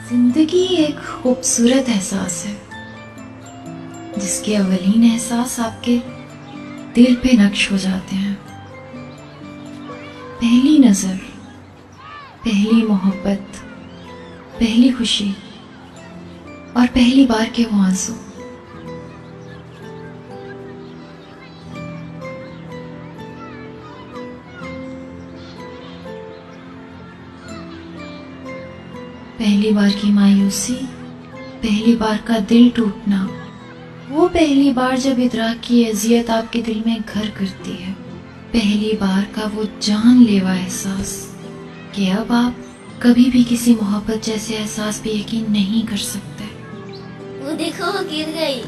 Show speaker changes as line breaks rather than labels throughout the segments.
जिंदगी एक खूबसूरत एहसास है जिसके अवलीन एहसास आपके दिल पे नक्श हो जाते हैं। पहली नजर, पहली मोहब्बत, पहली खुशी और पहली बार के वो आंसू। पहली बार की मायूसी, पहली बार का दिल टूटना, वो पहली बार जब इदराक की अजियत आपके दिल में घर करती है। पहली बार का वो जानलेवा एहसास कि अब आप कभी भी किसी मोहब्बत जैसे एहसास पे यकीन नहीं कर सकते।
वो देखो वो गिर गई।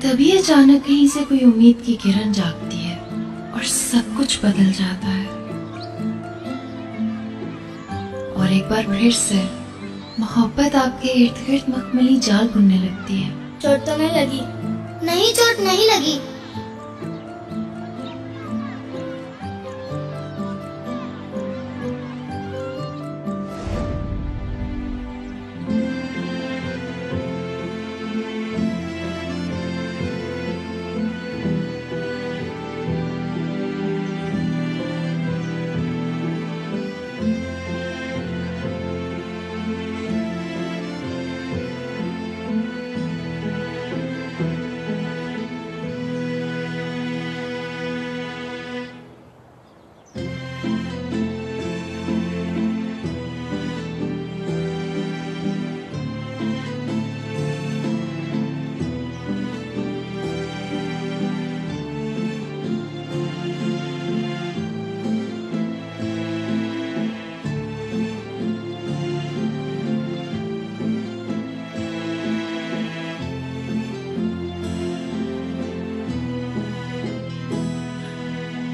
तभी अचानक कहीं से कोई उम्मीद की किरण जागती है और सब कुछ बदल जाता है। और एक बार फिर से मोहब्बत आपके इर्द गिर्द मखमली जाल बुनने लगती है।
चोट तो नहीं लगी? नहीं, चोट नहीं लगी।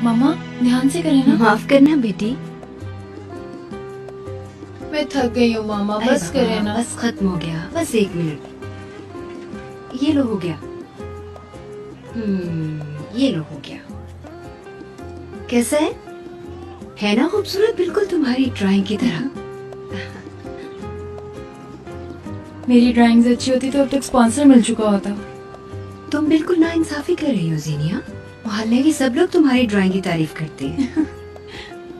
मम्मा ध्यान से करें ना।
माफ करना बेटी।
मैं थक गई हूँ मामा, बस करें ना।
बस खत्म हो गया, बस 1 मिनट। ये लो हो गया। ये लो हो गया। कैसा है ना खूबसूरत, बिल्कुल तुम्हारी ड्राइंग की तरह।
मेरी ड्राइंग्स अच्छी होती तो अब तक स्पॉन्सर मिल चुका होता।
तुम बिल्कुल नाइंसाफी कर रही हो ज़ीनिया। मोहल्ले के सब लोग तुम्हारी ड्राइंग की तारीफ करते हैं।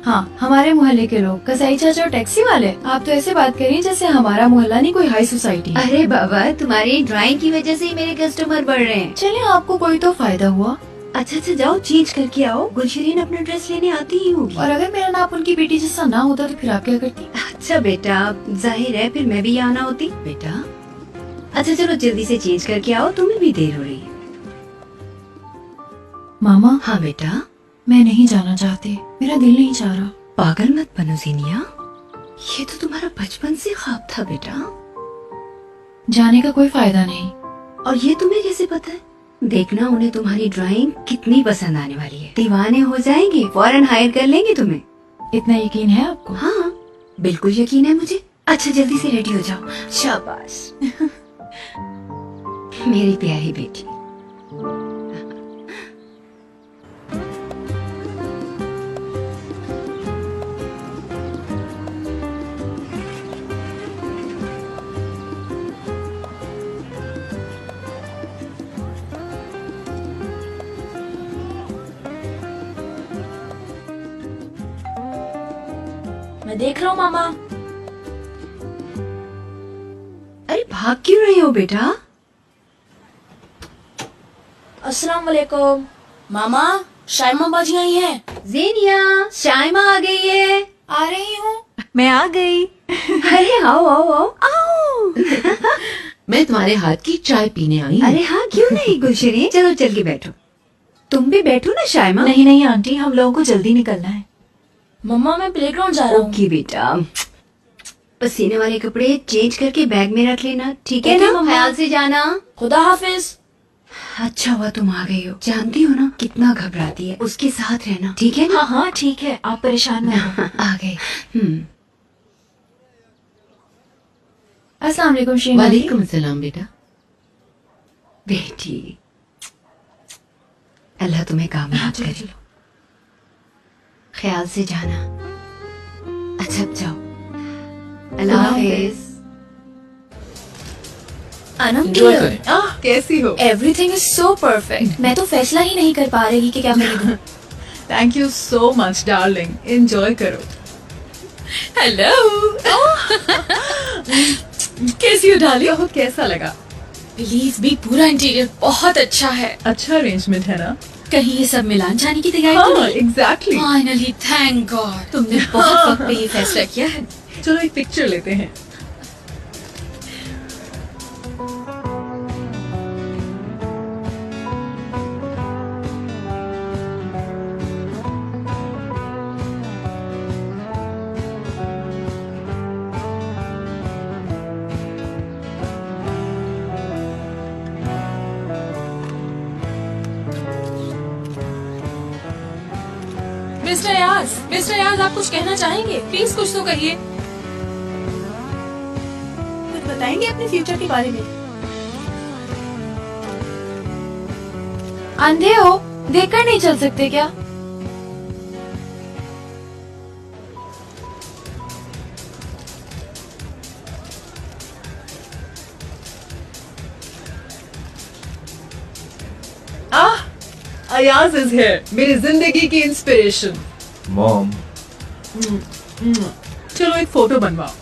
हाँ, हमारे मोहल्ले के लोग, कसाई चाचा और टैक्सी वाले। आप तो ऐसे बात कर रही हैं जैसे हमारा मोहल्ला नहीं कोई हाई सोसाइटी है।
अरे बाबा, तुम्हारी ड्राइंग की वजह से ही मेरे कस्टमर बढ़ रहे हैं।
चलिए, आपको कोई तो फायदा हुआ।
अच्छा जाओ चेंज करके आओ। गुलशरीन अपना ड्रेस लेने आती ही होगी।
और अगर मेरा नाप उनकी बेटी जैसा ना होता तो फिर आप क्या करती?
अच्छा बेटा, जाहिर है फिर मैं भी यहाँ आना होती बेटा। अच्छा चलो जल्दी से चेंज करके आओ, तुम्हें भी देर हो रही है।
मामा।
हाँ बेटा।
मैं नहीं जाना चाहती, मेरा दिल नहीं चाह रहा।
पागल मत बनो ज़ीनिया, ये तो तुम्हारा बचपन से ख्वाब था बेटा।
जाने का कोई फायदा नहीं।
और ये तुम्हें कैसे पता है? देखना उन्हें तुम्हारी ड्राइंग कितनी पसंद आने वाली है। दीवाने हो जाएंगे, फौरन हायर कर लेंगे तुम्हें।
इतना यकीन है आपको?
हाँ बिल्कुल यकीन है मुझे। अच्छा जल्दी से रेडी हो जाओ। शाबाश। मेरी प्यारी बेटी।
मैं देख रहा हूँ मामा।
अरे भाग क्यों रही हो बेटा?
अस्सलाम वालेकुम। मामा, शाइमा बाजी आई है।
ज़ेनिया, शाइमा आ गई है।
आ रही हूँ।
मैं आ गई।
अरे आओ आओ आओ आओ।
मैं तुम्हारे हाथ की चाय पीने आई हूँ।
अरे हाँ क्यों नहीं गुलशरीन, चलो चल के बैठो। तुम भी बैठो ना शाइमा।
नहीं नहीं आंटी, हम लोगों को जल्दी निकलना है।
मम्मा मैं प्लेग्राउंड जा रहा हूँ।
ओके बेटा, पसीने वाले कपड़े चेंज करके बैग में रख लेना, ठीक है
ओके
ना?
मम्मा।
ख्याल से जाना।
खुदा हाफिज।
अच्छा हुआ तुम आ गई हो। जानती हो ना कितना घबराती है, उसके साथ रहना, ठीक है ना?
हाँ हाँ ठीक है, आप परेशान ना हो।
आ गए।
अस्सलाम वालेकुम शीना जी।
वालेकुम सलाम बेटा।
बेटी, अल्लाह तुम्हें कामयाब
चलो,
करे।
चलो।
ख्याल से जाना। अच्छा अब जाओ। अल्लाह हाफिज।
अनम
एंजॉय करें। कैसी हो?
Everything is so perfect. मैं तो फैसला ही नहीं कर पा रही कि क्या खरीदूं।
Thank you so much darling, enjoy करो।
हेलो। कैसी हो डार्लिंग?
तो कैसा लगा?
प्लीज भी, पूरा इंटीरियर बहुत अच्छा है।
अच्छा अरेंजमेंट है ना?
कहीं ये सब मिलान जाने की तैयारी तो
हाँ
नहीं?
एग्जैक्टली।
फाइनली, थैंक गॉड, तुमने बहुत वक्त पे ये फैसला किया है।
चलो एक पिक्चर लेते हैं।
मिस्टर याज, आप कुछ कहना चाहेंगे? प्लीज कुछ तो कहिए। कुछ बताएंगे अपने फ्यूचर के बारे में?
अंधे हो, देखकर नहीं चल सकते क्या?
अयाज इज हियर, मेरी जिंदगी की इंस्पिरेशन।
मॉम,
चलो एक फोटो बनवाओ।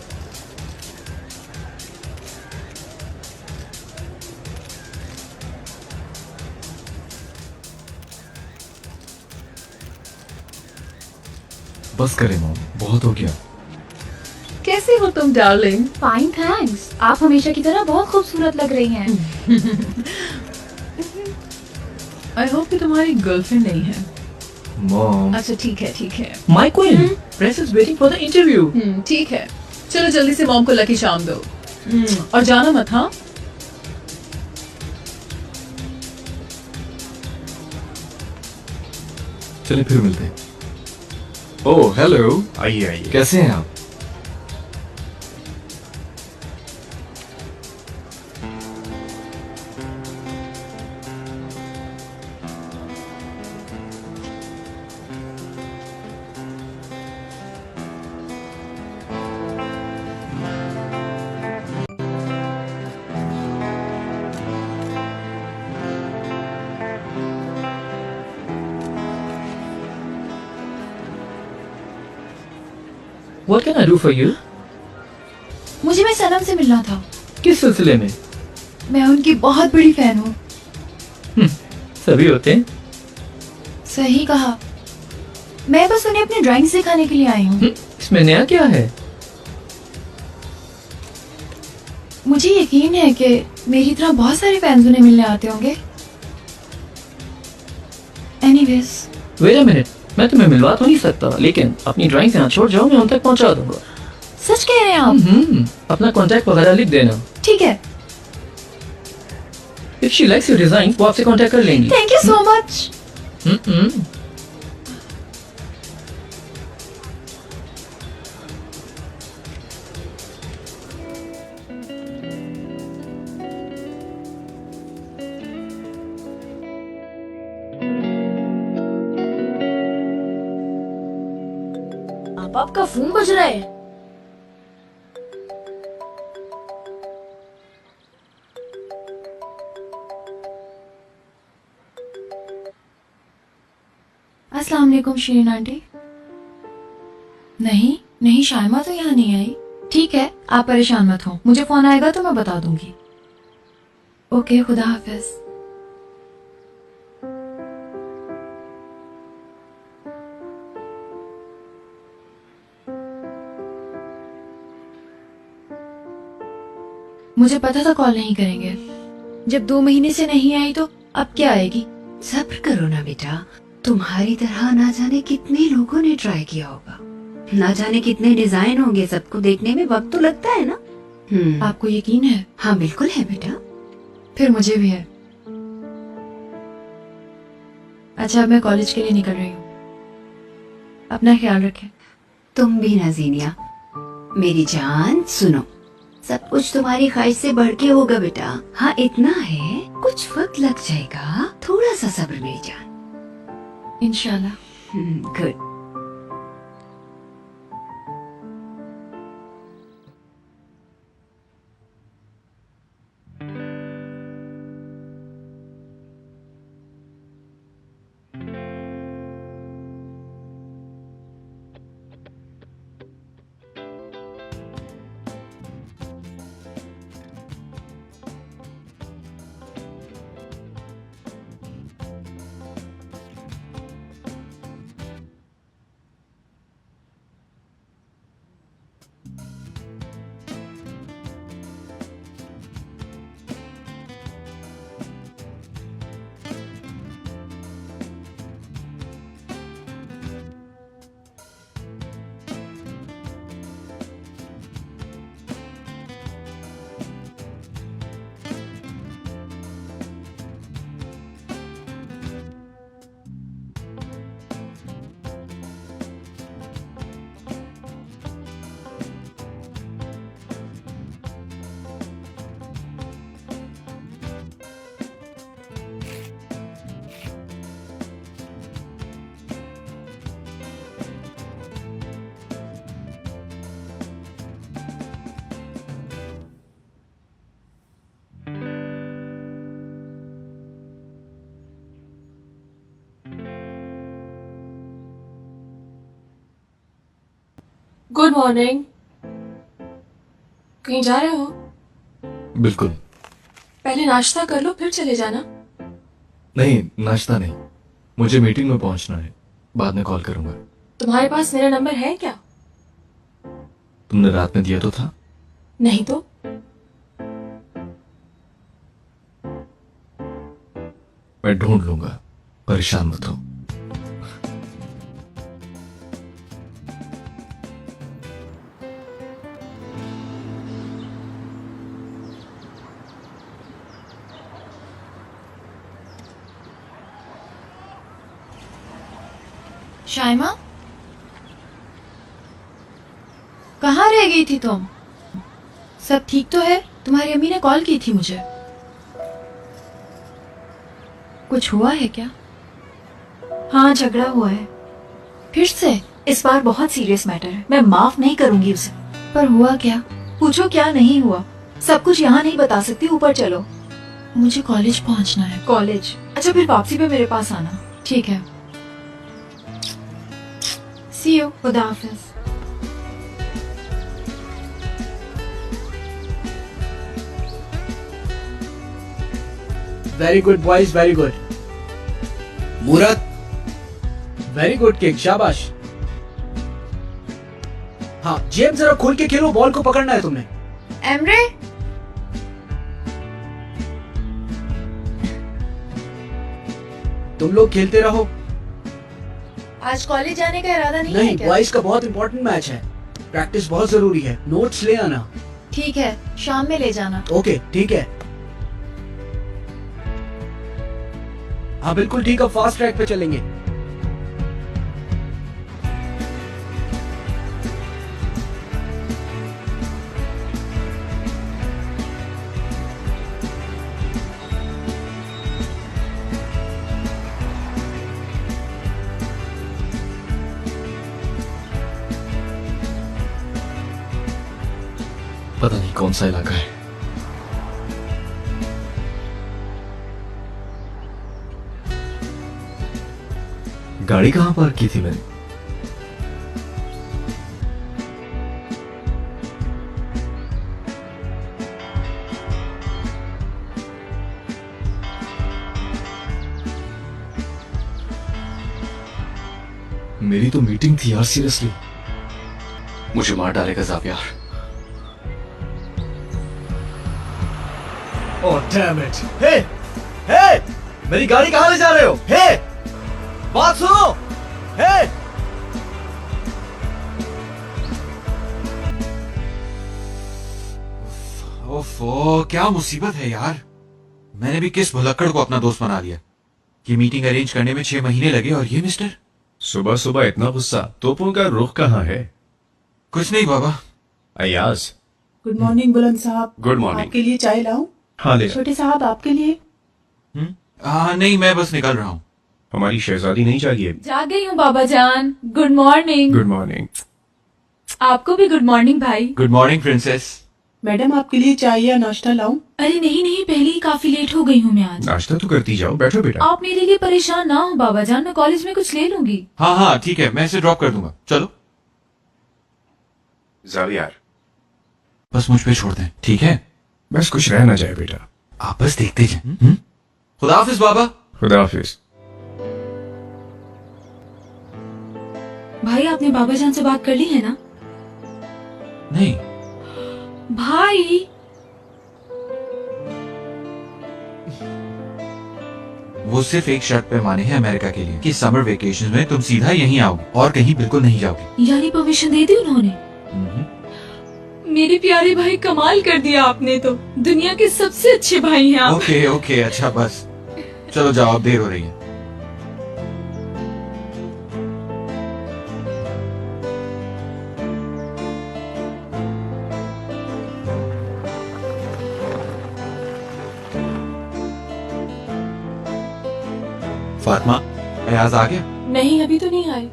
बस करें मॉम, बहुत हो गया।
कैसी हो तुम डार्लिंग?
Fine thanks. आप हमेशा की तरह बहुत खूबसूरत लग रही हैं।
आई होप कि तुम्हारी गर्लफ्रेंड नहीं है।
मॉम,
अच्छा ठीक है ठीक है।
My queen, press is waiting for the interview.
ठीक है, चलो जल्दी से मॉम को लकी शाम दो। और जाना मत। हाँ
चलिए फिर मिलते हैं। ओह हेलो,
आइए आइए।
कैसे हैं आप?
What can I do for you?
मुझे मैं सनम से मिलना था।
किस सिलसिले में?
मैं उनकी बहुत बड़ी फैन हूँ।
सभी होते हैं।
सही कहा। मैं बस उन्हें अपनी ड्राइंग सिखाने के लिए आई हूँ।
इसमें नया क्या है?
मुझे यकीन है कि मेरी तरह बहुत सारे फैंस उन्हें मिलने आते होंगे। एनीवेज,
Wait a minute, मैं तुम्हें मिलवा तो नहीं सकता, लेकिन अपनी ड्राइंग यहाँ छोड़ जाओ, मैं उन तक पहुँचा दूंगा।
सच कह रहे हैं आप?
अपना कॉन्टैक्ट वगैरह लिख देना।
ठीक है।
If she likes your design, वो आपसे कॉन्टैक्ट कर लेंगी।
Thank you so much.
आपका फोन बज रहा है।
अस्सलाम वालेकुम शीरीन आंटी। नहीं, शाइमा तो यहाँ नहीं आई। ठीक है, आप परेशान मत हो, मुझे फोन आएगा तो मैं बता दूंगी। ओके, खुदा हाफिज। मुझे पता था कॉल नहीं करेंगे। जब 2 महीने से नहीं आई तो अब क्या आएगी?
सब्र करो ना बेटा, तुम्हारी तरह ना जाने कितने लोगों ने ट्राई किया होगा, ना जाने कितने डिजाइन होंगे, सबको देखने में वक्त तो लगता है ना।
आपको यकीन है?
हाँ बिल्कुल है बेटा।
फिर मुझे भी है। अच्छा, अब मैं कॉलेज के लिए निकल रही हूँ। अपना ख्याल रखें।
तुम भी ना जीनिया। मेरी जान सुनो, सब कुछ तुम्हारी ख्वाहिश से बढ़ के होगा बेटा। हाँ इतना है कुछ वक्त लग जाएगा, थोड़ा सा सब्र मेरी जान।
इंशाल्लाह।
गुड।
Good morning. कहीं जा रहे हो?
बिल्कुल
पहले नाश्ता कर लो फिर चले जाना।
नहीं, नाश्ता नहीं, मुझे मीटिंग में पहुंचना है, बाद में कॉल करूंगा।
तुम्हारे पास मेरा नंबर है क्या?
तुमने रात में दिया तो था।
नहीं तो
मैं ढूंढ लूंगा, परेशान मत हो।
शाइमा, कहाँ रह गई थी तुम? सब ठीक तो है? तुम्हारी अम्मी ने कॉल की थी मुझे। कुछ हुआ है क्या?
हाँ, झगड़ा हुआ है।
फिर से?
इस बार बहुत सीरियस मैटर है, मैं माफ नहीं करूंगी उसे।
पर हुआ क्या?
पूछो क्या नहीं हुआ। सब कुछ यहाँ नहीं बता सकती, ऊपर चलो।
मुझे कॉलेज पहुंचना है।
कॉलेज? अच्छा, फिर वापसी पे मेरे पास आना।
ठीक है। See you.
खुदा हाफिज।
Very good boys, very good.
मूरत,
वेरी गुड किक, शाबाश। हाँ जेम्स, जरा खुल के खेलो, बॉल को पकड़ना है तुमने।
एमरे,
तुम लोग खेलते रहो।
आज कॉलेज जाने का इरादा नहीं है
नहीं,
क्या?
बॉयज का बहुत इंपॉर्टेंट मैच है, प्रैक्टिस बहुत जरूरी है। नोट्स ले आना।
ठीक है, शाम में ले जाना।
ओके ठीक है। हाँ बिल्कुल ठीक है, फास्ट ट्रैक पे चलेंगे।
पता नहीं कौन सा इलाका है। गाड़ी कहाँ पार्क की थी मैंने? मेरी तो मीटिंग थी यार, सीरियसली। मुझे मार डालेगा ज़ावियर। Oh damn it! Hey! Hey! मेरी गाड़ी कहाँ ले जा रहे हो? Hey! बात सुनो! Hey!
ओफो, क्या मुसीबत है यार। मैंने भी किस भुलक्कड़ को अपना दोस्त बना लिया। ये मीटिंग अरेंज करने में 6 महीने लगे और ये मिस्टर।
सुबह सुबह इतना गुस्सा, तोपों का रुख कहाँ है?
कुछ नहीं बाबा।
अयाज।
गुड मॉर्निंग बुलंद साहब।
Good morning.
आपके लिए चाय लाऊं?
हाँ ले।
छोटे साहब आपके लिए?
हाँ नहीं, मैं बस निकल रहा हूँ।
हमारी शहजादी नहीं जागी अभी।
जाग गई हूँ बाबा जान। Good morning.
Good morning.
आपको भी गुड मॉर्निंग भाई।
Good morning princess.
मैडम आपके लिए चाय या नाश्ता लाऊं?
अरे नहीं नहीं, पहले ही काफी लेट हो गई हूँ मैं आज।
नाश्ता तो करती जाओ, बैठो बेटा।
आप मेरे लिए परेशान ना हो बाबा जान, मैं कॉलेज में कुछ ले लूंगी।
हाँ हाँ ठीक है, मैं इसे ड्रॉप कर दूंगा। चलो
ज़ावियार,
बस मुझ पे छोड़ दें, ठीक है?
बस कुछ रह ना जाए बेटा।
आप बस देखते जाएं। खुदा हाफिज बाबा।
खुदा हाफिज।
भाई आपने बाबा जान से बात कर ली है ना?
नहीं।
भाई
वो सिर्फ एक शर्त पे माने हैं अमेरिका के लिए कि समर वेकेशन में तुम सीधा यहीं आओगे और कहीं बिल्कुल नहीं जाओगे।
यानी परमिशन दे दी उन्होंने? मेरे प्यारे भाई, कमाल कर दिया आपने तो। दुनिया के सबसे अच्छे भाई हैं आप।
ओके ओके, अच्छा बस चलो जाओ, अब देर हो रही है। फातिमा, अयाज आ गया?
नहीं, अभी तो नहीं आए।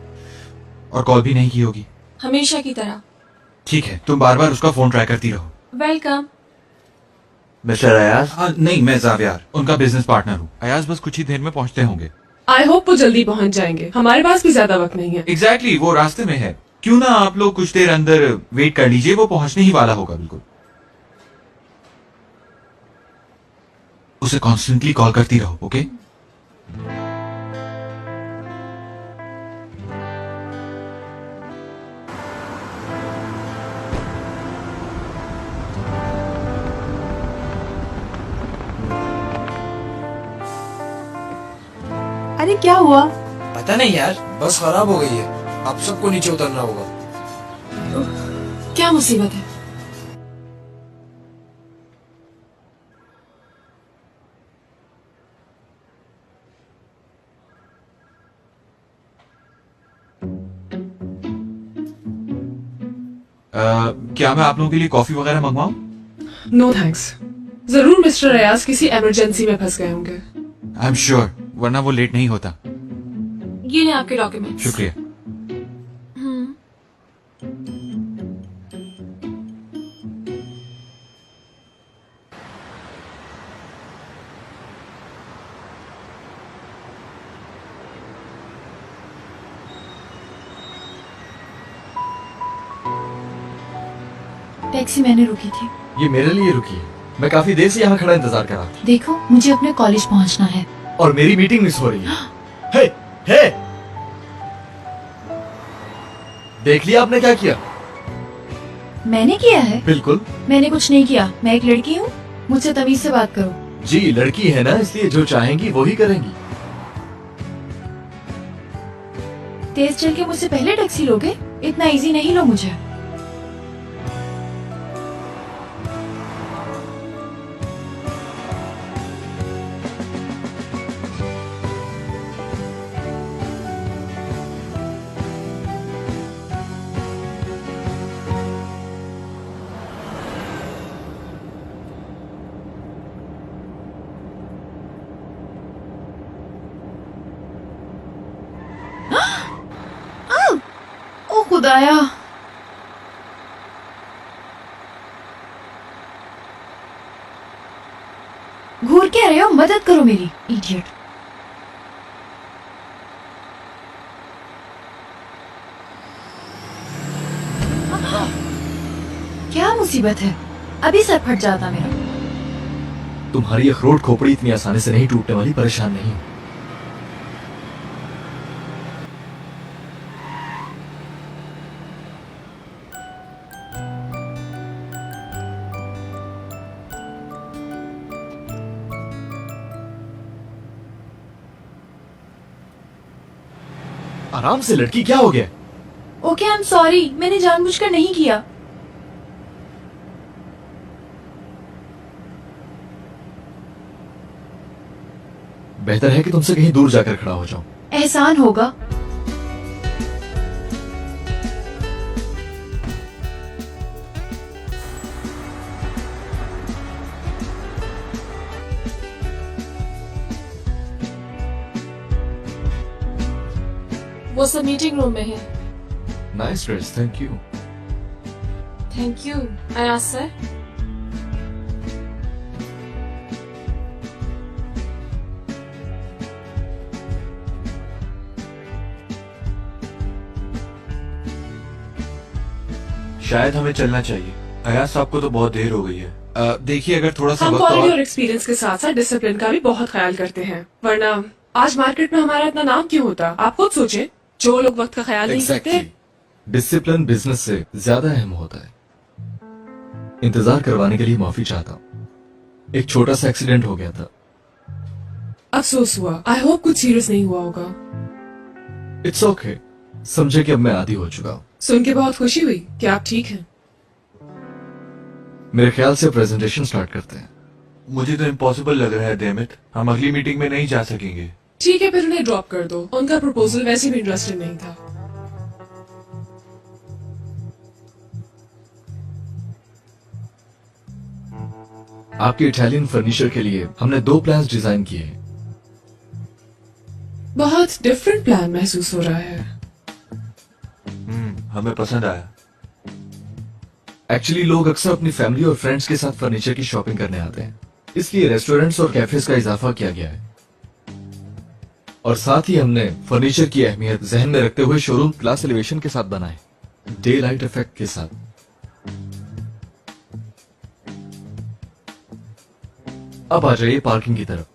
और कॉल भी नहीं की होगी?
हमेशा की तरह।
ठीक है, तुम बार बार उसका फोन ट्राई करती रहो।
वेलकम।
मिस्टर अयाज? नहीं, मैं जावियार, उनका बिजनेस पार्टनर हूँ। अयाज बस कुछ ही देर में पहुँचते होंगे।
आई होप वो जल्दी पहुंच जाएंगे, हमारे पास भी ज्यादा वक्त नहीं है।
एग्जैक्टली, वो रास्ते में है। क्यों ना आप लोग कुछ देर अंदर वेट कर लीजिए, वो पहुंचने ही वाला होगा बिल्कुल। उसे कॉन्स्टेंटली कॉल करती रहो, ओके?
अरे क्या हुआ?
पता नहीं यार, बस खराब हो गई है। आप सबको नीचे उतरना होगा।
क्या मुसीबत है?
क्या मैं आप लोगों के लिए कॉफी वगैरह मंगवाऊं?
No thanks. जरूर मिस्टर अयाज किसी इमरजेंसी में फंस गए होंगे।
आई एम श्योर, वरना वो लेट नहीं होता।
ये हैं आपके डॉक्यूमेंट्स।
शुक्रिया।
टैक्सी मैंने रुकी थी।
ये मेरे लिए रुकी है। मैं काफी देर से यहाँ खड़ा इंतजार कर रहा था।
देखो, मुझे अपने कॉलेज पहुंचना है।
और मेरी मीटिंग मिस हो रही है। हे, हे! देख लिया आपने क्या किया?
मैंने किया है?
बिल्कुल।
मैंने कुछ नहीं किया। मैं एक लड़की हूँ, मुझसे तमीज से बात करो।
जी, लड़की है ना, इसलिए जो चाहेंगी वो ही करेंगी।
तेज चल के मुझसे पहले टैक्सी लोगे? इतना इजी नहीं लो मुझे। ओ खुदाया! घूर क्या रहे हो? मदद करो मेरी, इडियट। क्या मुसीबत है? अभी सर फट जाता मेरा।
तुम्हारी अखरोट खोपड़ी इतनी आसानी से नहीं टूटने वाली, परेशान नहीं। आराम से लड़की, क्या हो गया?
ओके, आई एम सॉरी, मैंने जानबूझकर नहीं किया।
बेहतर है कि तुमसे कहीं दूर जाकर खड़ा हो जाऊं।
एहसान होगा।
वो सब मीटिंग रूम में है।
Nice dress, thank you.
Thank you Ayaz sir.
शायद हमें चलना चाहिए। अयाज साहब को तो बहुत देर हो गई है। देखिए अगर थोड़ा सा
हम
वक्त
क्वालिटी
और...
और एक्सपीरियंस के साथ साथ डिसिप्लिन का भी बहुत ख्याल करते हैं, वरना आज मार्केट में हमारा इतना नाम क्यों होता। आप खुद सोचें, जो लोग वक्त का ख्याल नहीं करते।
डिसिप्लिन बिजनेस से ज्यादा अहम होता है। इंतजार करवाने के लिए माफी चाहता हूँ। एक छोटा सा एक्सीडेंट हो गया था।
अफसोस हुआ। आई होप कुछ सीरियस नहीं हुआ होगा।
It's okay. समझे कि अब मैं आदी हो चुका हूँ।
सुन के बहुत खुशी हुई कि आप ठीक हैं।
मेरे ख्याल से प्रेजेंटेशन स्टार्ट करते हैं।
मुझे तो इम्पॉसिबल लग रहा है डेमिट, हम अगली मीटिंग में नहीं जा सकेंगे।
ठीक है, फिर उन्हें ड्रॉप कर दो। उनका प्रपोजल वैसे भी इंटरेस्टेड नहीं था।
आपके इटालियन फर्नीचर के लिए हमने 2 प्लान्स डिजाइन किए हैं।
बहुत डिफरेंट प्लान महसूस हो रहा है।
हमें पसंद आया।
एक्चुअली लोग अक्सर अपनी फैमिली और फ्रेंड्स के साथ फर्नीचर की शॉपिंग करने आते हैं, इसलिए रेस्टोरेंट्स और कैफेज का इजाफा किया गया है। और साथ ही हमने फर्नीचर की अहमियत जहन में रखते हुए शोरूम क्लास एलिवेशन के साथ बनाए, डे लाइट इफेक्ट के साथ। अब आ जाइए पार्किंग की तरफ।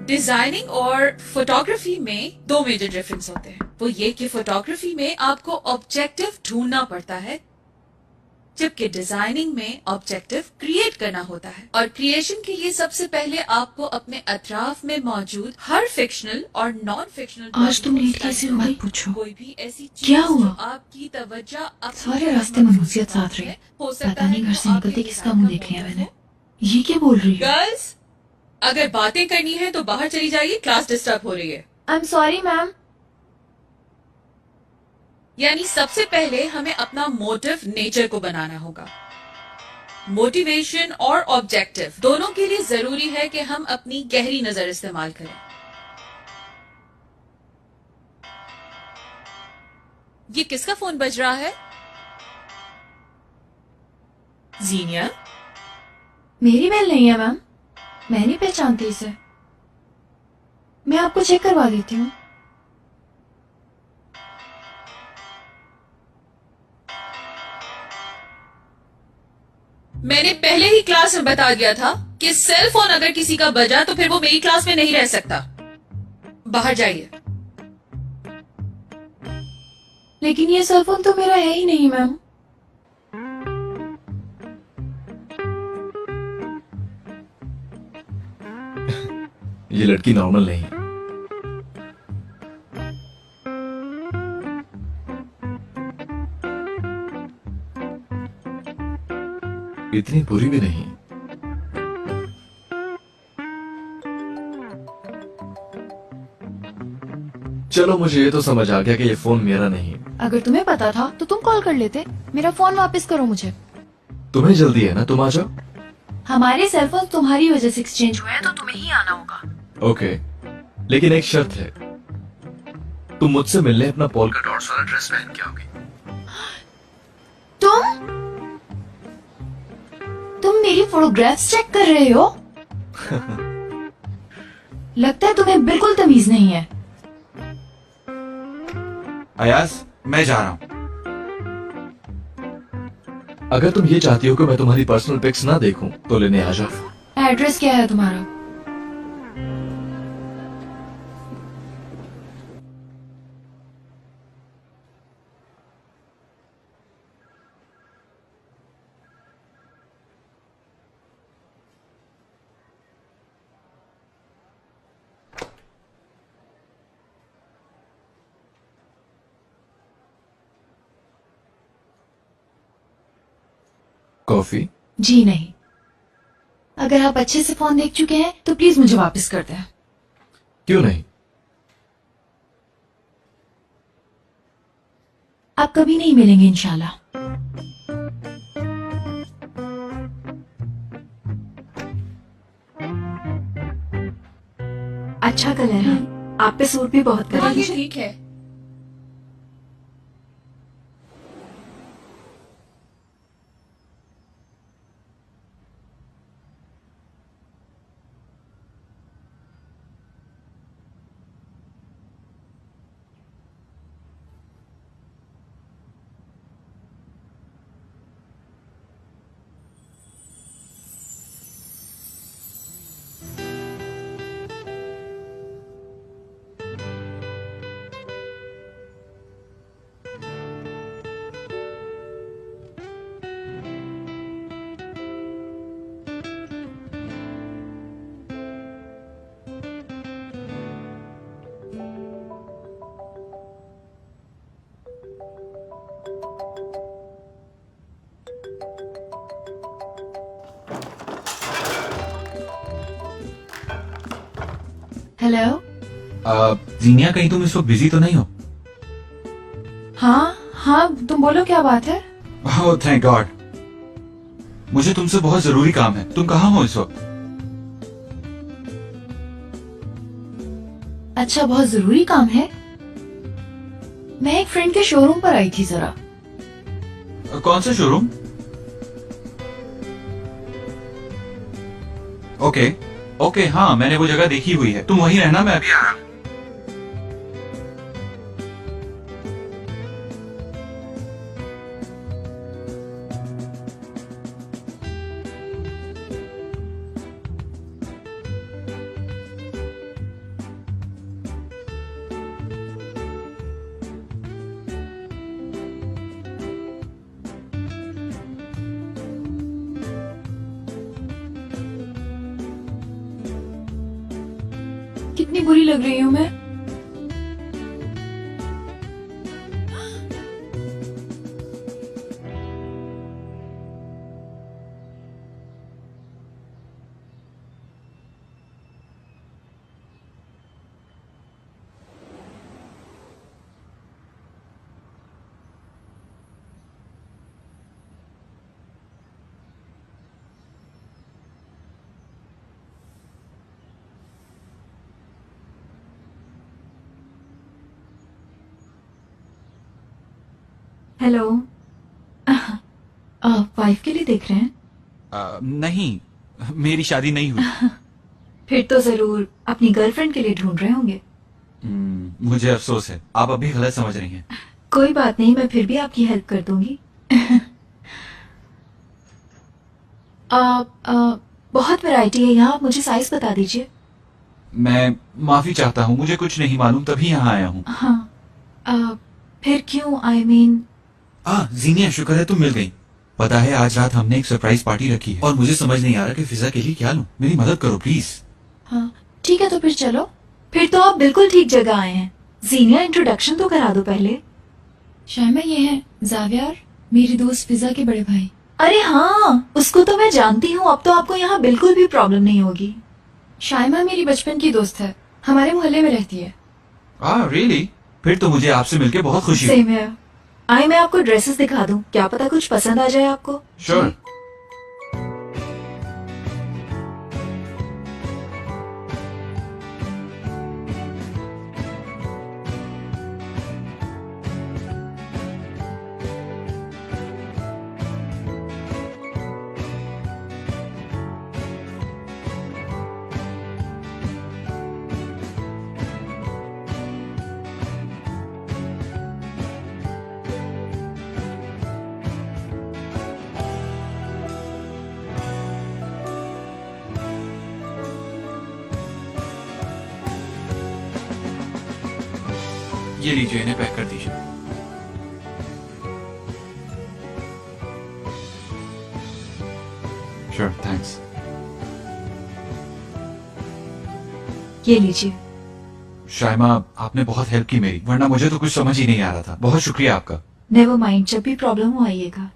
डिजाइनिंग और फोटोग्राफी में 2 मेजर डिफरेंस होते हैं। वो ये कि फोटोग्राफी में आपको ऑब्जेक्टिव ढूंढना पड़ता है, जबकि डिजाइनिंग में ऑब्जेक्टिव क्रिएट करना होता है। और क्रिएशन के लिए सबसे पहले आपको अपने अतराफ में मौजूद हर फिक्शनल और नॉन फिक्शनल
आज तुम लेट कैसे हो गई? पूछो।
कोई भी ऐसी चीज
क्या हुआ?
जो आपकी तवज्जो अपनी
सारे रास्ते में मुसीबत साथ रहे।
हो सकता
पता नहीं
है
घर
वो
से
आपके
निकलते किसका
ख्याल
मुंह
का
देख लिया
बहुत
मैंने।
हो।
ये क्या बोल रही है?
गर्ल्स, अगर बातें करनी है तो बाहर चली जाइए, क्लास डिस्टर्ब हो रही है।
I am sorry ma'am.
यानी सबसे पहले हमें अपना मोटिव नेचर को बनाना होगा। मोटिवेशन और ऑब्जेक्टिव दोनों के लिए जरूरी है कि हम अपनी गहरी नजर इस्तेमाल करें। ये किसका फोन बज रहा है? जीनिया?
मेरी मेल नहीं है मैम, मैं नहीं पहचानती इसे। मैं आपको चेक करवा देती हूँ।
मैंने पहले ही क्लास में बता दिया था कि सेल फोन अगर किसी का बजा तो फिर वो मेरी क्लास में नहीं रह सकता। बाहर जाइए।
लेकिन ये सेल फोन तो मेरा है ही नहीं मैम।
ये लड़की नॉर्मल नहीं है। इतनी बुरी भी नहीं। चलो, मुझे ये तो समझ आ गया कि ये फोन मेरा नहीं है।
अगर तुम्हें पता था तो तुम कॉल कर लेते। मेरा फोन वापस करो मुझे।
तुम्हें जल्दी है ना, तुम आ जाओ।
हमारे सेल फोन तुम्हारी वजह से एक्सचेंज हुए हैं तो तुम्हें ही आना होगा।
ओके, लेकिन एक शर्त है, तुम मुझसे मिलने अपना पोल्का डॉट्स वाला ड्रेस पहन के आओगी।
तुम मेरी फोटोग्राफ्स चेक कर रहे हो? लगता है तुम्हें बिल्कुल तमीज नहीं है।
अयाज, मैं जा रहा हूँ।
अगर तुम ये चाहती हो कि मैं तुम्हारी पर्सनल पिक्स ना देखूं तो लेने आ जाओ।
एड्रेस क्या है तुम्हारा?
कॉफी?
जी नहीं। अगर आप अच्छे से फोन देख चुके हैं तो प्लीज मुझे वापस कर दें।
क्यों नहीं?
आप कभी नहीं मिलेंगे इंशाल्लाह। अच्छा कलर है।
आप पे सूट भी बहुत
हाँ
करेगी।
ये ठीक है।
हेलो।
जीनिया, कहीं तुम इस वक्त बिजी तो नहीं हो?
हाँ हाँ, तुम बोलो क्या बात है।
Oh thank God. मुझे तुमसे बहुत जरूरी काम है। तुम कहाँ हो इस वक्त?
अच्छा, बहुत जरूरी काम है। मैं एक फ्रेंड के शोरूम पर आई थी जरा।
कौन सा शोरूम? ओके ओके, हाँ मैंने वो जगह देखी हुई है। तुम वहीं रहना, मैं अभी आ रहा हूं।
कितनी बुरी लग रही हूँ मैं।
हेलो। वाइफ के लिए देख रहे हैं?
नहीं, मेरी शादी नहीं हुई।
फिर तो जरूर अपनी गर्लफ्रेंड के लिए ढूंढ रहे होंगे।
मुझे अफसोस है, आप अभी गलत समझ रही हैं।
कोई बात नहीं, मैं फिर भी आपकी हेल्प कर दूंगी। बहुत वैरायटी है यहाँ, आप मुझे साइज बता दीजिए।
मैं माफी चाहता हूँ, मुझे कुछ नहीं मालूम, तभी यहाँ आया हूँ।
हाँ। फिर क्यों? आई मीन
जीनिया, शुक्र है तुम मिल गई। पता है आज रात हमने एक सरप्राइज पार्टी रखी है और मुझे समझ नहीं आ रहा कि फिजा के लिए क्या लूं। मेरी मदद करो प्लीज।
हाँ ठीक है, तो फिर चलो।
फिर तो आप बिल्कुल ठीक जगह आए हैं। जीनिया, इंट्रोडक्शन तो करा दो पहले।
शायमा, ये है जावियार, मेरी दोस्त फिजा के बड़े भाई।
अरे हाँ, उसको तो मैं जानती हूँ। अब तो आपको यहाँ बिल्कुल भी प्रॉब्लम नहीं होगी।
शायमा मेरी बचपन की दोस्त है, हमारे मोहल्ले में रहती है।
रियली? फिर तो मुझे आपसे मिलकर बहुत खुशी हुई।
सेम है। आए मैं आपको ड्रेसेस दिखा दूं, क्या पता कुछ पसंद आ जाए आपको।
श्योर। ये लीजिए, इन्हें पैक कर दीजिए। Sure, thanks.
ये लीजिए।
शायमा, आपने बहुत हेल्प की मेरी, वरना मुझे तो कुछ समझ ही नहीं आ रहा था। बहुत शुक्रिया आपका।
नेवर माइंड, जब भी प्रॉब्लम हो आइएगा।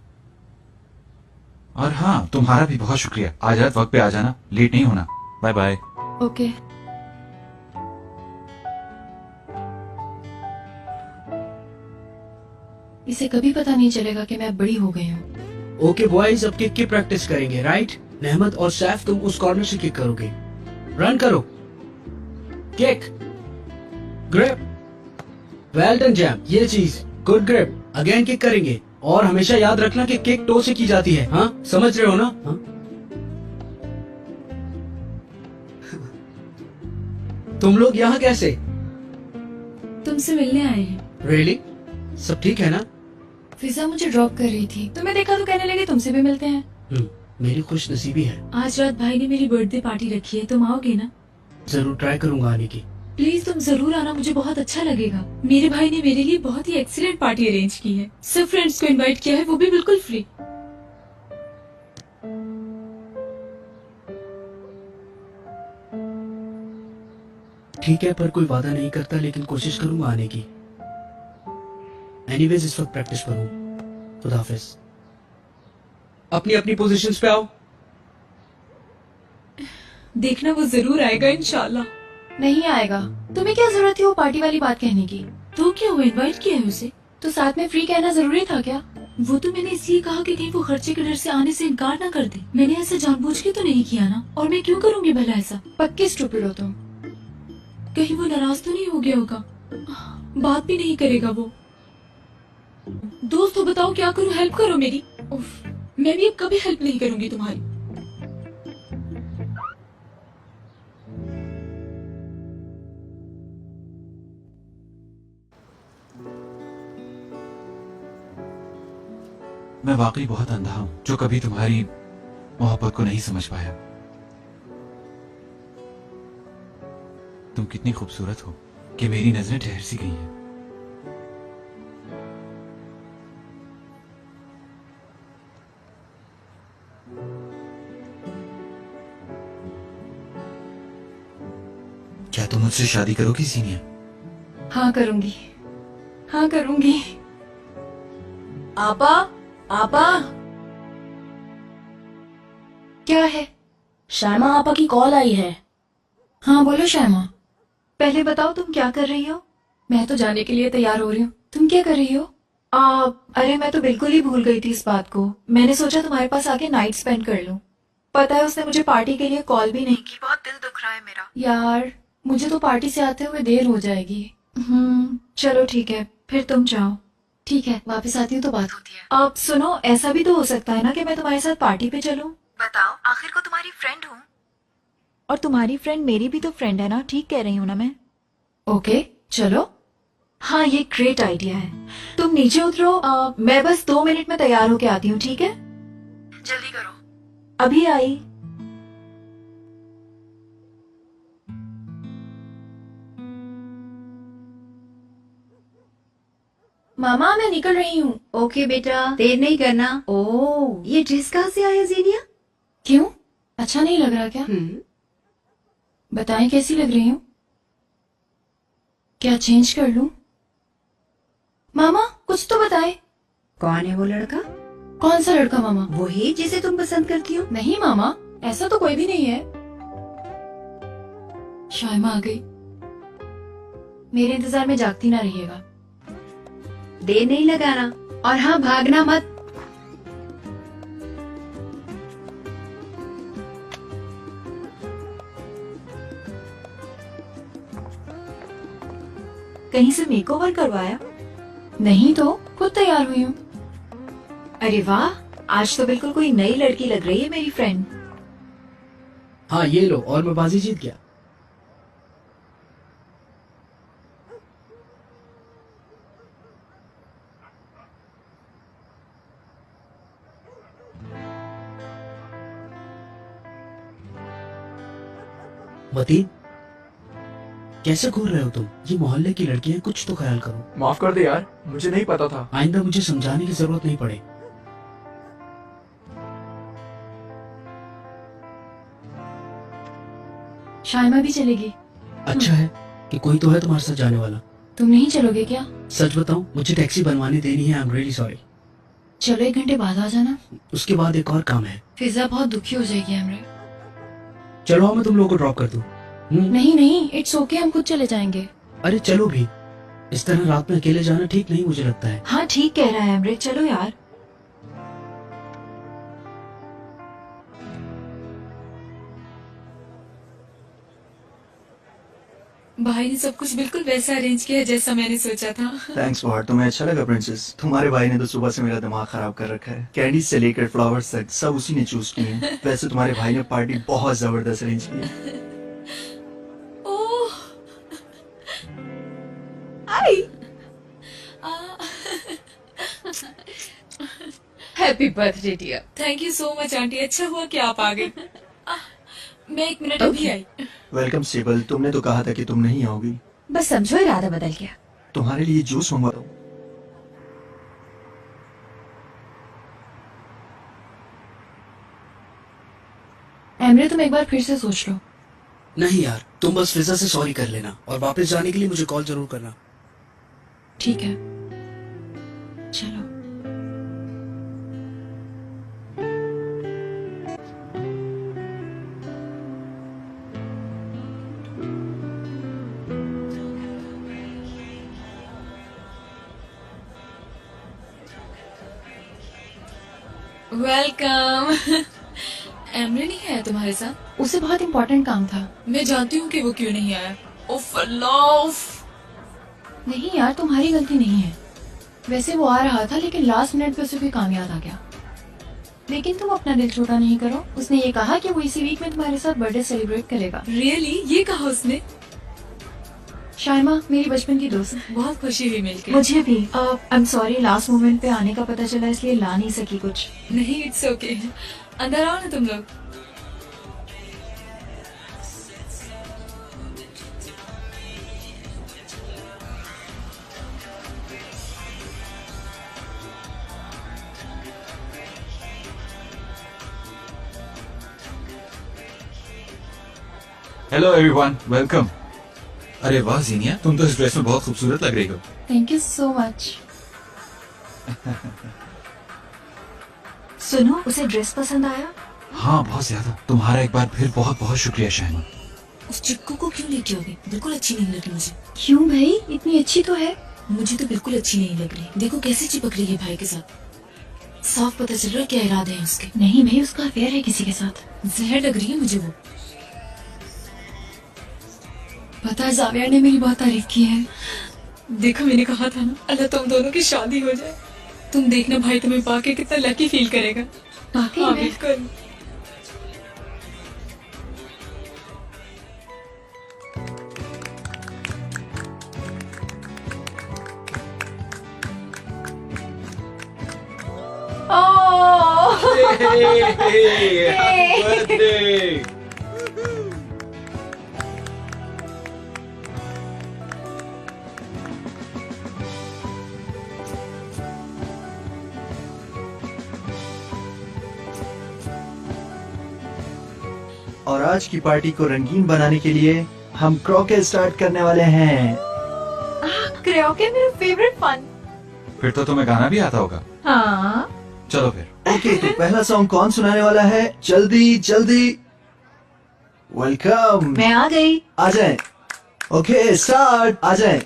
और हाँ, तुम्हारा भी बहुत शुक्रिया। आज रात वक्त पे आ जाना, लेट नहीं होना। Bye bye.
ओके। इसे कभी पता नहीं चलेगा कि मैं बड़ी हो गई हूँ।
ओके बॉयज, अब किक की प्रैक्टिस करेंगे, राइट? नेहमत और सैफ, तुम उस कॉर्नर से किक करोगे। रन करो। Kick. Grip. Well done jam, ये चीज गुड ग्रिप। अगेन किक करेंगे और हमेशा याद रखना कि किक टो से की जाती है। हाँ समझ रहे हो ना? हाँ? तुम लोग यहाँ कैसे?
तुमसे मिलने आए हैं।
रियली? सब ठीक है ना?
फिजा मुझे ड्रॉप कर रही थी, तुम्हें देखा तो कहने लगी तुमसे भी मिलते हैं।
मेरी खुश नसीबी है।
आज रात भाई ने मेरी बर्थडे पार्टी रखी है, तुम आओगे ना?
जरूर ट्राई करूंगा आने की।
प्लीज तुम जरूर आना, मुझे बहुत अच्छा लगेगा। मेरे भाई ने मेरे लिए बहुत ही एक्सीलेंट पार्टी अरेंज की है, सब फ्रेंड्स को इनवाइट किया है, वो भी बिल्कुल फ्री।
ठीक है, पर कोई वादा नहीं करता, लेकिन कोशिश करूंगा आने की। एनीवेज इस वक्त प्रैक्टिस पर हूँ। खुदा हाफिज। अपनी अपनी पोजीशंस पे आओ।
देखना वो जरूर आएगा इंशाल्लाह। नहीं आएगा, तुम्हें क्या जरूरत थी वो पार्टी वाली बात कहने की? तो क्या हुआ, इनवाइट किया है उसे तो साथ में फ्री कहना जरूरी था क्या? वो तो मैंने इसलिए कहा कि कहीं वो खर्चे के डर से आने से इनकार ना कर दे। मैंने ऐसा जानबूझ के तो नहीं किया ना, और मैं क्यों करूंगी भला ऐसा? पक्के स्टूपिड हो तुम। कहीं वो नाराज तो नहीं हो गया होगा? बात भी नहीं करेगा वो। दोस्त हो, बताओ क्या करूं, हेल्प करो मेरी। उफ, मैं भी अब कभी हेल्प नहीं करूंगी तुम्हारी।
मैं वाकई बहुत अंधा हूँ जो कभी तुम्हारी मोहब्बत को नहीं समझ पाया। तुम कितनी खूबसूरत हो कि मेरी नजरें ठहर सी गई हैं। क्या तुम मुझसे शादी करोगी सीनिया?
हाँ करूंगी, हाँ करूंगी।
आपा, आपा,
क्या है?
शायमा आपा की कॉल आई है।
हाँ बोलो शायमा। पहले बताओ तुम क्या कर रही हो? मैं तो जाने के लिए तैयार हो रही हूँ, तुम क्या कर रही हो? अरे मैं तो बिल्कुल ही भूल गई थी इस बात को। मैंने सोचा तुम्हारे पास आके नाइट स्पेंड कर लूं। पता है उसने मुझे पार्टी के लिए कॉल भी नहीं की, बहुत दिल दुख रहा है मेरा। यार मुझे तो पार्टी से आते हुए देर हो जाएगी। चलो ठीक है, फिर तुम जाओ। ठीक है, वापस आती हूँ तो बात होती है। अब सुनो, ऐसा भी तो हो सकता है ना कि मैं तुम्हारे साथ पार्टी पे चलूं। बताओ, आखिर को तुम्हारी फ्रेंड हूँ।
और तुम्हारी फ्रेंड मेरी भी तो फ्रेंड है ना, ठीक कह रही हूँ ना मैं?
ओके चलो। हाँ ये ग्रेट आइडिया है। तुम नीचे उतरो, मैं बस 2 मिनट में तैयार होके आती हूँ, ठीक है? जल्दी करो। अभी आई। मामा मैं निकल रही हूँ।
ओके बेटा, देर नहीं करना। ओ, ये ड्रेस कहाँ से आया ज़ेनिया?
क्यों, अच्छा नहीं लग रहा क्या? बताएं कैसी लग रही हूँ? क्या चेंज कर लूं? मामा कुछ तो बताएं।
कौन है वो लड़का?
कौन सा लड़का मामा?
वही जिसे तुम पसंद करती हो।
नहीं मामा, ऐसा तो कोई भी नहीं है। शायमा आ गई। मेरे इंतजार में जागती ना रहिएगा।
देर नहीं लगाना, और हाँ भागना मत।
कहीं से मेकओवर करवाया?
नहीं तो खुद तैयार हुई हूँ।
अरे वाह, आज तो बिल्कुल कोई नई लड़की लग रही है मेरी फ्रेंड।
हाँ ये लो, और मैं बाजी जीत गया। मतीन, कैसे घूर रहे हो तुम? ये मोहल्ले की लड़की है, कुछ तो ख्याल करो।
माफ कर दे यार, मुझे नहीं पता था।
आइंदा मुझे समझाने की जरूरत नहीं पड़े।
शायमा भी चलेगी।
अच्छा है कि कोई तो है तुम्हारे साथ जाने वाला।
तुम नहीं चलोगे क्या?
सच बताऊं, मुझे टैक्सी बनवाने देनी है। I am really sorry.
चलो 1 घंटे बाद आ जाना।
उसके बाद एक और काम है।
फिजा बहुत दुखी हो जाएगी हमरे।
चलो आओ, मैं तुम लोगों को ड्रॉप कर दूं।
नहीं नहीं, इट्स ओके, हम खुद चले जाएंगे।
अरे चलो भी, इस तरह रात में अकेले जाना ठीक नहीं मुझे लगता है।
हाँ ठीक कह रहा है अमृत, चलो यार।
भाई ने सब कुछ बिल्कुल वैसा अरेंज किया जैसा मैंने सोचा था।
थैंक्स फॉर, तुम्हें अच्छा लगा प्रिंसेस? तुम्हारे भाई ने तो सुबह से मेरा दिमाग खराब कर रखा है। कैंडीज से लेकर फ्लावर्स तक सब उसी ने चूज किए हैं। वैसे तुम्हारे भाई ने पार्टी बहुत जबरदस्त अरेंज की है।
Oh, I
happy birthday dear.
Thank you so much aunty, अच्छा हुआ कि आप आ गए। मैं 1 मिनट अभी आई।
वेलकम सेबल, तुमने तो कहा था कि तुम नहीं आओगी।
बस समझो इरादा बदल गया।
तुम्हारे लिए जूस मंगवाता हूँ।
एमरे, तुम एक बार फिर से सोच लो।
नहीं यार, तुम बस फिजा से सॉरी कर लेना और वापस जाने के लिए मुझे कॉल जरूर करना।
ठीक है, चलो।
वेलकम। एमरे नहीं आया तुम्हारे साथ?
उसे बहुत इम्पोर्टेंट काम था।
मैं जानती हूँ कि वो क्यों नहीं आया। उफ अल्लाह।
नहीं यार, तुम्हारी गलती नहीं है। वैसे वो आ रहा था लेकिन लास्ट मिनट पे उसे कोई काम याद आ गया। लेकिन तुम अपना दिल छोटा नहीं करो। उसने ये कहा कि वो इसी वीक में तुम्हारे साथ बर्थडे सेलिब्रेट करेगा।
रियली? ये कहा उसने?
शाइमा मेरी बचपन की दोस्त।
बहुत खुशी हुई मिलकर।
मुझे भी। I am sorry, last moment पे आने का पता चला इसलिए ला नहीं सकी कुछ।
नहीं, इट्स ओके। अंदर आओ ना तुम लोग।
Hello everyone, welcome. अरे वाह जीनिया, तुम तो इस ड्रेस में बहुत खूबसूरत लग रही हो।
Thank you so much.
सुनो, उसे ड्रेस पसंद आया?
हाँ, बहुत ज्यादा। तुम्हारा एक बार फिर बहुत बहुत शुक्रिया शाइमा।
उस चिक्कू को क्यों लेके आओगे? बिल्कुल अच्छी नहीं लगी मुझे।
क्यों भाई, इतनी अच्छी तो है।
मुझे तो बिल्कुल अच्छी नहीं लग रही। देखो कैसे चिपक रही है भाई के साथ। साफ पता चल रहा है क्या इरादे हैं उसके।
नहीं भाई, उसका अफेयर है किसी के साथ।
जहर लग रही है मुझे वो।
पता है, जाविया ने मेरी बहुत तारीफ की है।
देखो, मैंने कहा था ना, अल्लाह तुम दोनों की शादी हो जाए। तुम देखना भाई तुम्हें पाके कितना लकी फील करेगा।
वाकई
हाँ,
में?
बिल्कुल।
Happy birthday!
और आज की पार्टी को रंगीन बनाने के लिए हम क्रॉके स्टार्ट करने वाले हैं।
क्रोके मेरा फेवरेट फन।
फिर तो तुम्हें गाना भी आता होगा।
हाँ।
चलो फिर।
ओके, तो पहला सॉन्ग कौन सुनाने वाला है? जल्दी जल्दी। वेलकम।
मैं आ गई।
आ जाए। Okay start. आ जाए।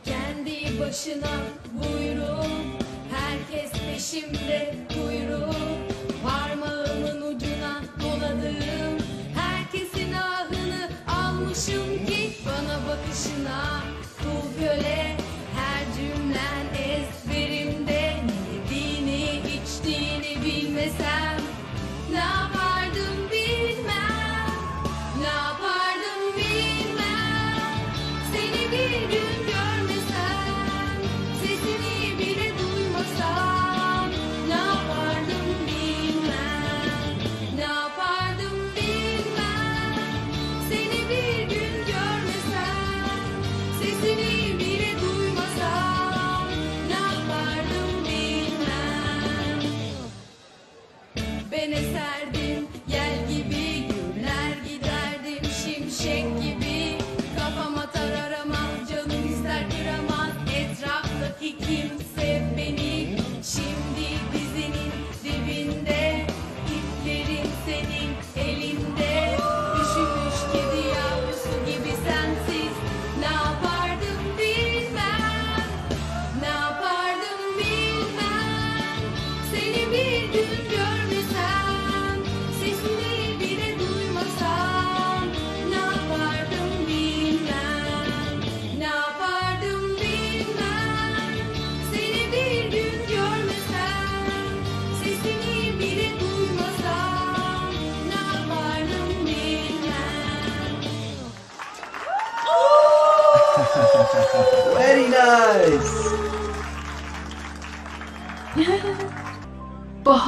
Kendi başına buyruk, herkes peşimde kuyruk. Parmağımın ucuna doladım, herkesin ahını almışım ki bana bakışına kul köle. Her cümlen ezberimde, ne yediğini içtiğini bilmesem ne yapardım bilmem, ne yapardım bilmem. Seni bir gün görmesem, sesini bile duymasam ne yapardım bilmem, ne yapardım bilmem. Seni bir gün görmesem, sesini bile duymasam ne yapardım bilmem. Ben eserdim yel gibi, gürler giderdim şimşek gibi. Kafama tarar ama canım ister kıramaz, etraftaki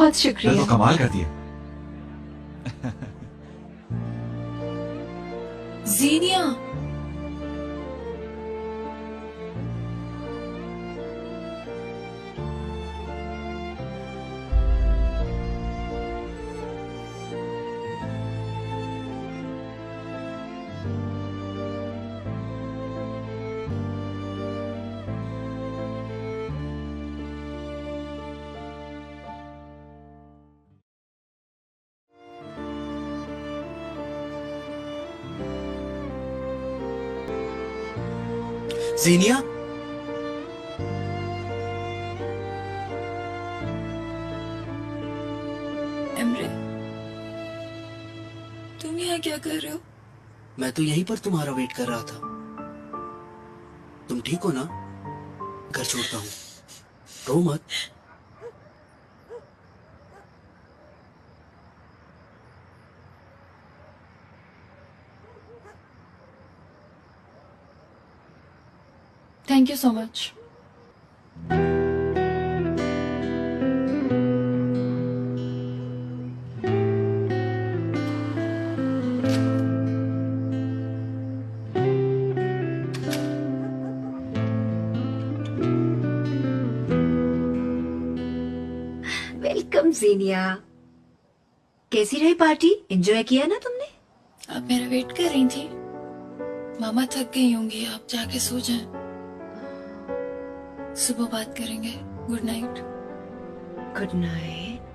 बहुत
कल
शुक्रिया।
तो कमाल कर दिया।
जीनिया,
जीनिया,
Emre, तुम यहाँ क्या कर रहे हो?
मैं तो यहीं पर तुम्हारा वेट कर रहा था। तुम ठीक हो ना? घर छोड़ता हूँ, रो मत।
Thank you so much.
Welcome Zeenia. कैसी रही पार्टी? एंजॉय किया ना तुमने?
आप मेरा वेट कर रही थी। मामा थक गई होंगी, आप जाके सो जाएं। सुबह बात करेंगे। Good night.
Good night.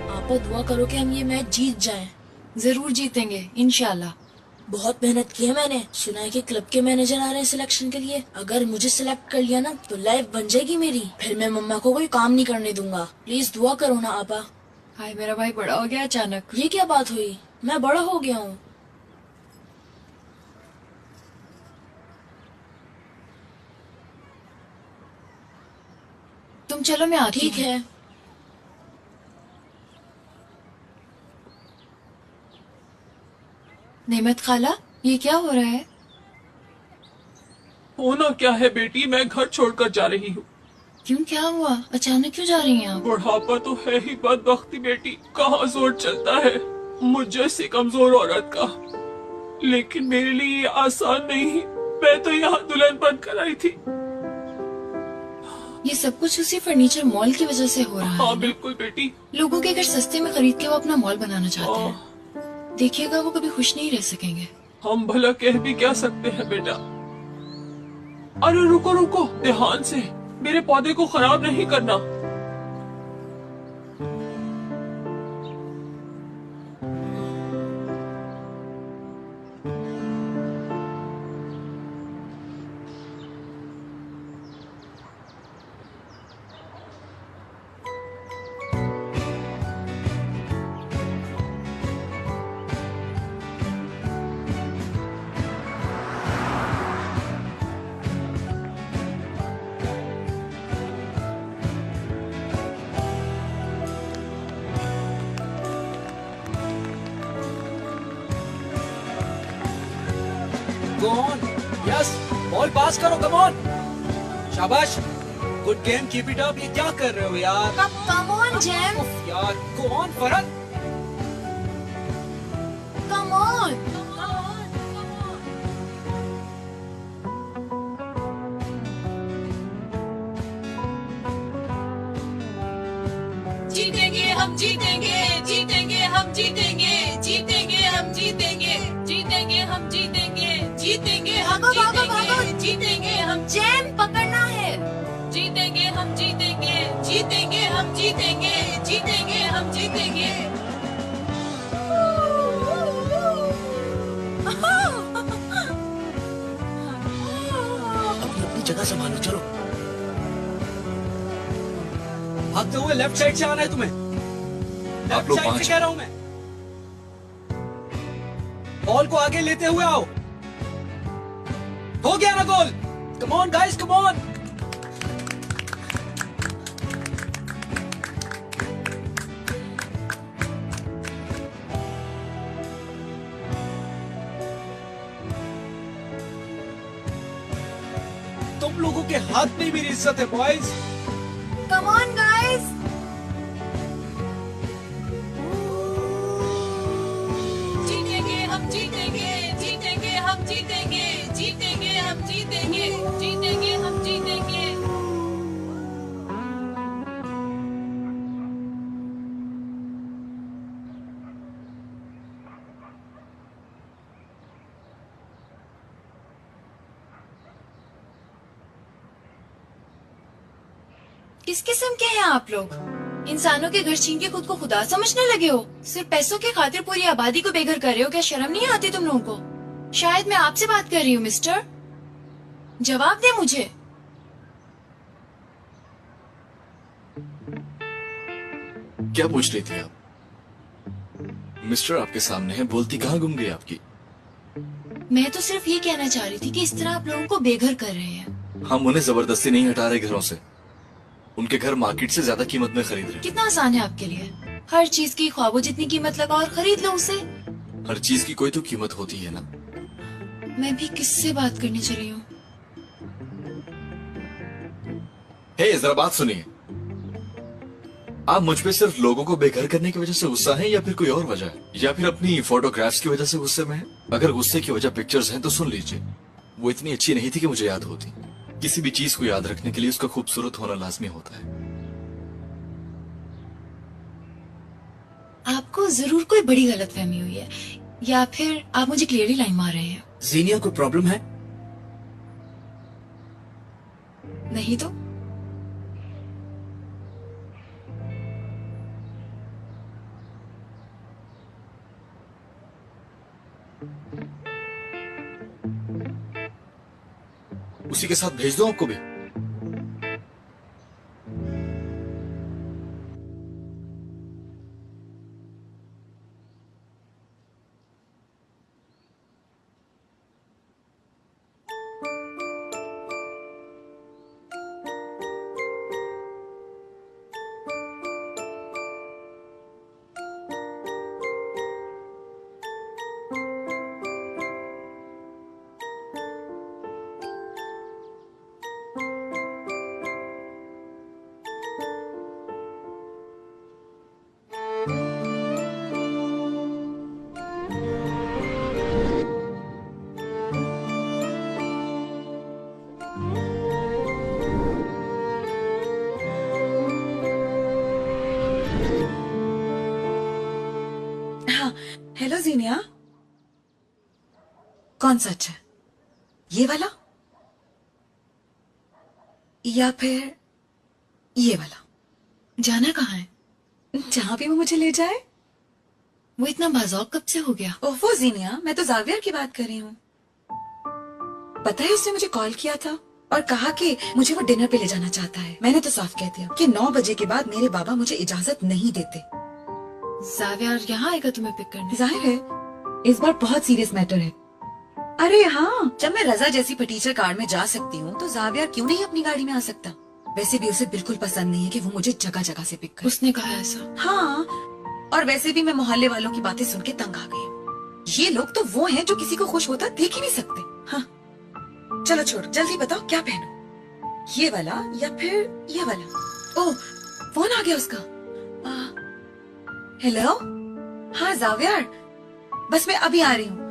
आप दुआ करो कि हम ये मैच जीत जाएं।
जरूर जीतेंगे इंशाल्लाह।
बहुत मेहनत की है मैंने। सुना है कि क्लब के मैनेजर आ रहे हैं सिलेक्शन के लिए। अगर मुझे सिलेक्ट कर लिया ना तो लाइफ बन जाएगी मेरी। फिर मैं मम्मा को कोई काम नहीं करने दूंगा। प्लीज दुआ करो ना आपा।
हाय, मेरा भाई बड़ा हो गया अचानक।
ये क्या बात हुई? मैं बड़ा हो गया हूँ।
तुम चलो, मैं आती
ठीक
हूँ।
है।
नेमत खाला, ये क्या हो रहा है?
होना क्या है बेटी, मैं घर छोड़कर जा रही हूँ।
क्यों, क्या हुआ? अचानक क्यों जा रही हैं आप?
बुढ़ापा तो है ही बदबख्ती बेटी, कहाँ जोर चलता है मुझ जैसी कमजोर औरत का। लेकिन मेरे लिए ये आसान नहीं। मैं तो यहाँ दुल्हन बनकर आई थी।
ये सब कुछ उसी फर्नीचर मॉल की वजह से हो रहा है।
हाँ बिल्कुल बेटी।
लोगों के घर सस्ते में खरीद के वो अपना मॉल बनाना चाहते हैं। देखिएगा, वो कभी खुश नहीं रह सकेंगे।
हम भला कह भी क्या सकते हैं बेटा। अरे रुको रुको, ध्यान से, मेरे पौधे को खराब नहीं करना।
Go on. Yes. Ball pass करो, कम ऑन। शाबाश। Good game, keep it up. ये क्या कर रहे हो यार?
कम ऑन जैम।
यार, go on Farhat.
Come on. जीतेंगे हम, जीतेंगे, जीतेंगे हम, जीतेंगे, जीतेंगे हम, जीतेंगे, जीतेंगे हम, जीतेंगे, जीतेंगे हम, जीतेंगे, जीतेंगे हम। चैन पकड़ना है। जीतेंगे हम, जीतेंगे,
जीतेंगे, हम जीतेंगे, जीतेंगे, हम जीतेंगे।
अपनी जगह संभालो, चलो। भागते हुए लेफ्ट साइड से आना है तुम्हें।
आप लोग
लेफ्ट साइड
पांच
से कह रहा हूं मैं। बॉल को आगे लेते हुए आओ। हो गया ना goal. Come on guys, come on. तुम लोगों के हाथ में मेरी इज्जत है बॉयज।
Come on guys.
जीतेंगे, हम जीतेंगे, जीतेंगे, हम जीतेंगे, जीतेंगे, हम जीतेंगे, जीतेंगे, हम जीतेंगे।
किस किस्म के हैं आप लोग? इंसानों के घर छीन के खुद को खुदा समझने लगे हो? सिर्फ पैसों की खातिर पूरी आबादी को बेघर कर रहे हो? क्या शर्म नहीं आती तुम लोगों को? शायद मैं आपसे बात कर रही हूँ मिस्टर। जवाब दे मुझे।
क्या पूछ रही थी आप? मिस्टर आपके सामने है, बोलती कहाँ गुम गई आपकी?
मैं तो सिर्फ ये कहना चाह रही थी कि इस तरह आप लोगों को बेघर कर रहे हैं।
हम उन्हें जबरदस्ती नहीं हटा रहे घरों से। उनके घर मार्केट से ज्यादा कीमत में खरीद रहे।
कितना आसान है आपके लिए। हर चीज की ख्वाबों जितनी कीमत लगा और खरीद लो उसे।
हर चीज की कोई तो कीमत होती है ना।
मैं भी किससे बात करने चली हूँ?
हे, जरा बात सुनिए। आप मुझ पे सिर्फ लोगों को बेघर करने की वजह से गुस्सा है या फिर कोई और वजह है? या फिर अपनी फोटोग्राफ्स की वजह से गुस्से में है? अगर गुस्से की वजह पिक्चर्स हैं तो सुन लीजिए, वो इतनी अच्छी नहीं थी कि मुझे याद होती। किसी भी चीज को याद रखने के लिए उसका खूबसूरत होना लाजमी होता है।
आपको जरूर कोई बड़ी गलतफहमी हुई है या फिर आप मुझे क्लियरली लाइन मार रहे हैं।
जीनिया कोई प्रॉब्लम है?
नहीं तो
उसी के साथ भेज दो आपको भी।
हेलो जीनिया। कौन सा अच्छा है, ये वाला या फिर ये वाला?
जाना कहाँ है?
जहाँ भी वो मुझे ले जाए।
वो इतना बाज़ौक कब से हो गया?
ओफो जीनिया, मैं तो जावियर की बात कर रही हूँ। पता है उसने मुझे कॉल किया था और कहा कि मुझे वो डिनर पे ले जाना चाहता है। मैंने तो साफ कह दिया कि 9 बजे के बाद मेरे बाबा मुझे इजाजत नहीं देते।
जावियर यहाँ आएगा तुम्हें पिक करने?
जाहिर है इस बार बहुत सीरियस मैटर है। अरे हाँ, जब मैं रजा जैसी फटीचर कार में जा सकती हूँ तो जावियर क्यों नहीं अपनी गाड़ी में आ सकता? वैसे भी उसे बिल्कुल पसंद नहीं है कि वो मुझे जगह जगह से पिक करे।
उसने कहा ऐसा?
हाँ, और वैसे भी मैं मोहल्ले वालों की बातें सुन के तंग आ गई हूँ। ये लोग तो वो हैं जो किसी को खुश होता देख ही नहीं सकते। हाँ, चलो छोड़, जल्दी बताओ क्या पहनूं, ये वाला या फिर ये वाला? ओह, फोन आ गया उसका। हेलो, हाँ जावियर, बस मैं अभी आ रही हूँ।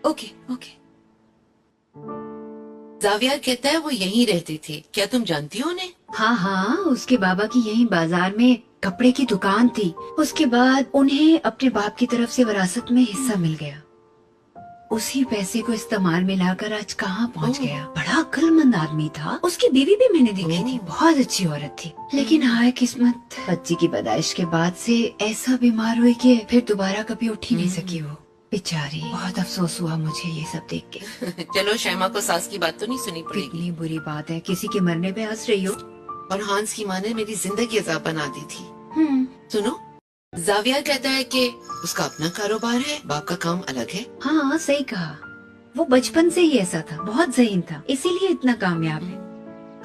Okay okay.
जावियर कहता है वो यहीं रहते थे, क्या तुम जानती हो उन्हें?
हाँ हाँ, उसके बाबा की यहीं बाजार में कपड़े की दुकान थी। उसके बाद उन्हें अपने बाप की तरफ से विरासत में हिस्सा मिल गया। उसी पैसे को इस्तेमाल में लाकर आज कहाँ पहुँच गया। बड़ा अक्लमंद आदमी था। उसकी बीवी भी मैंने देखी थी, बहुत अच्छी औरत थी। लेकिन हाय किस्मत, बच्ची की पैदाइश के बाद से ऐसा बीमार हुई कि फिर दोबारा कभी उठ ही नहीं सकी वो बेचारी। बहुत अफसोस हुआ मुझे ये सब देख के।
चलो शैमा को सास की बात तो नहीं सुनी पड़ेगी।
कितनी बुरी बात है, किसी के मरने पे हंस रही हो।
और हांस की माँ ने मेरी जिंदगी अजाब बना दी थी। सुनो, जावियर कहता है कि उसका अपना कारोबार है, बाप का काम अलग है।
हाँ सही कहा, वो बचपन से ही ऐसा था, बहुत ज़हीन था, इसीलिए इतना कामयाब है।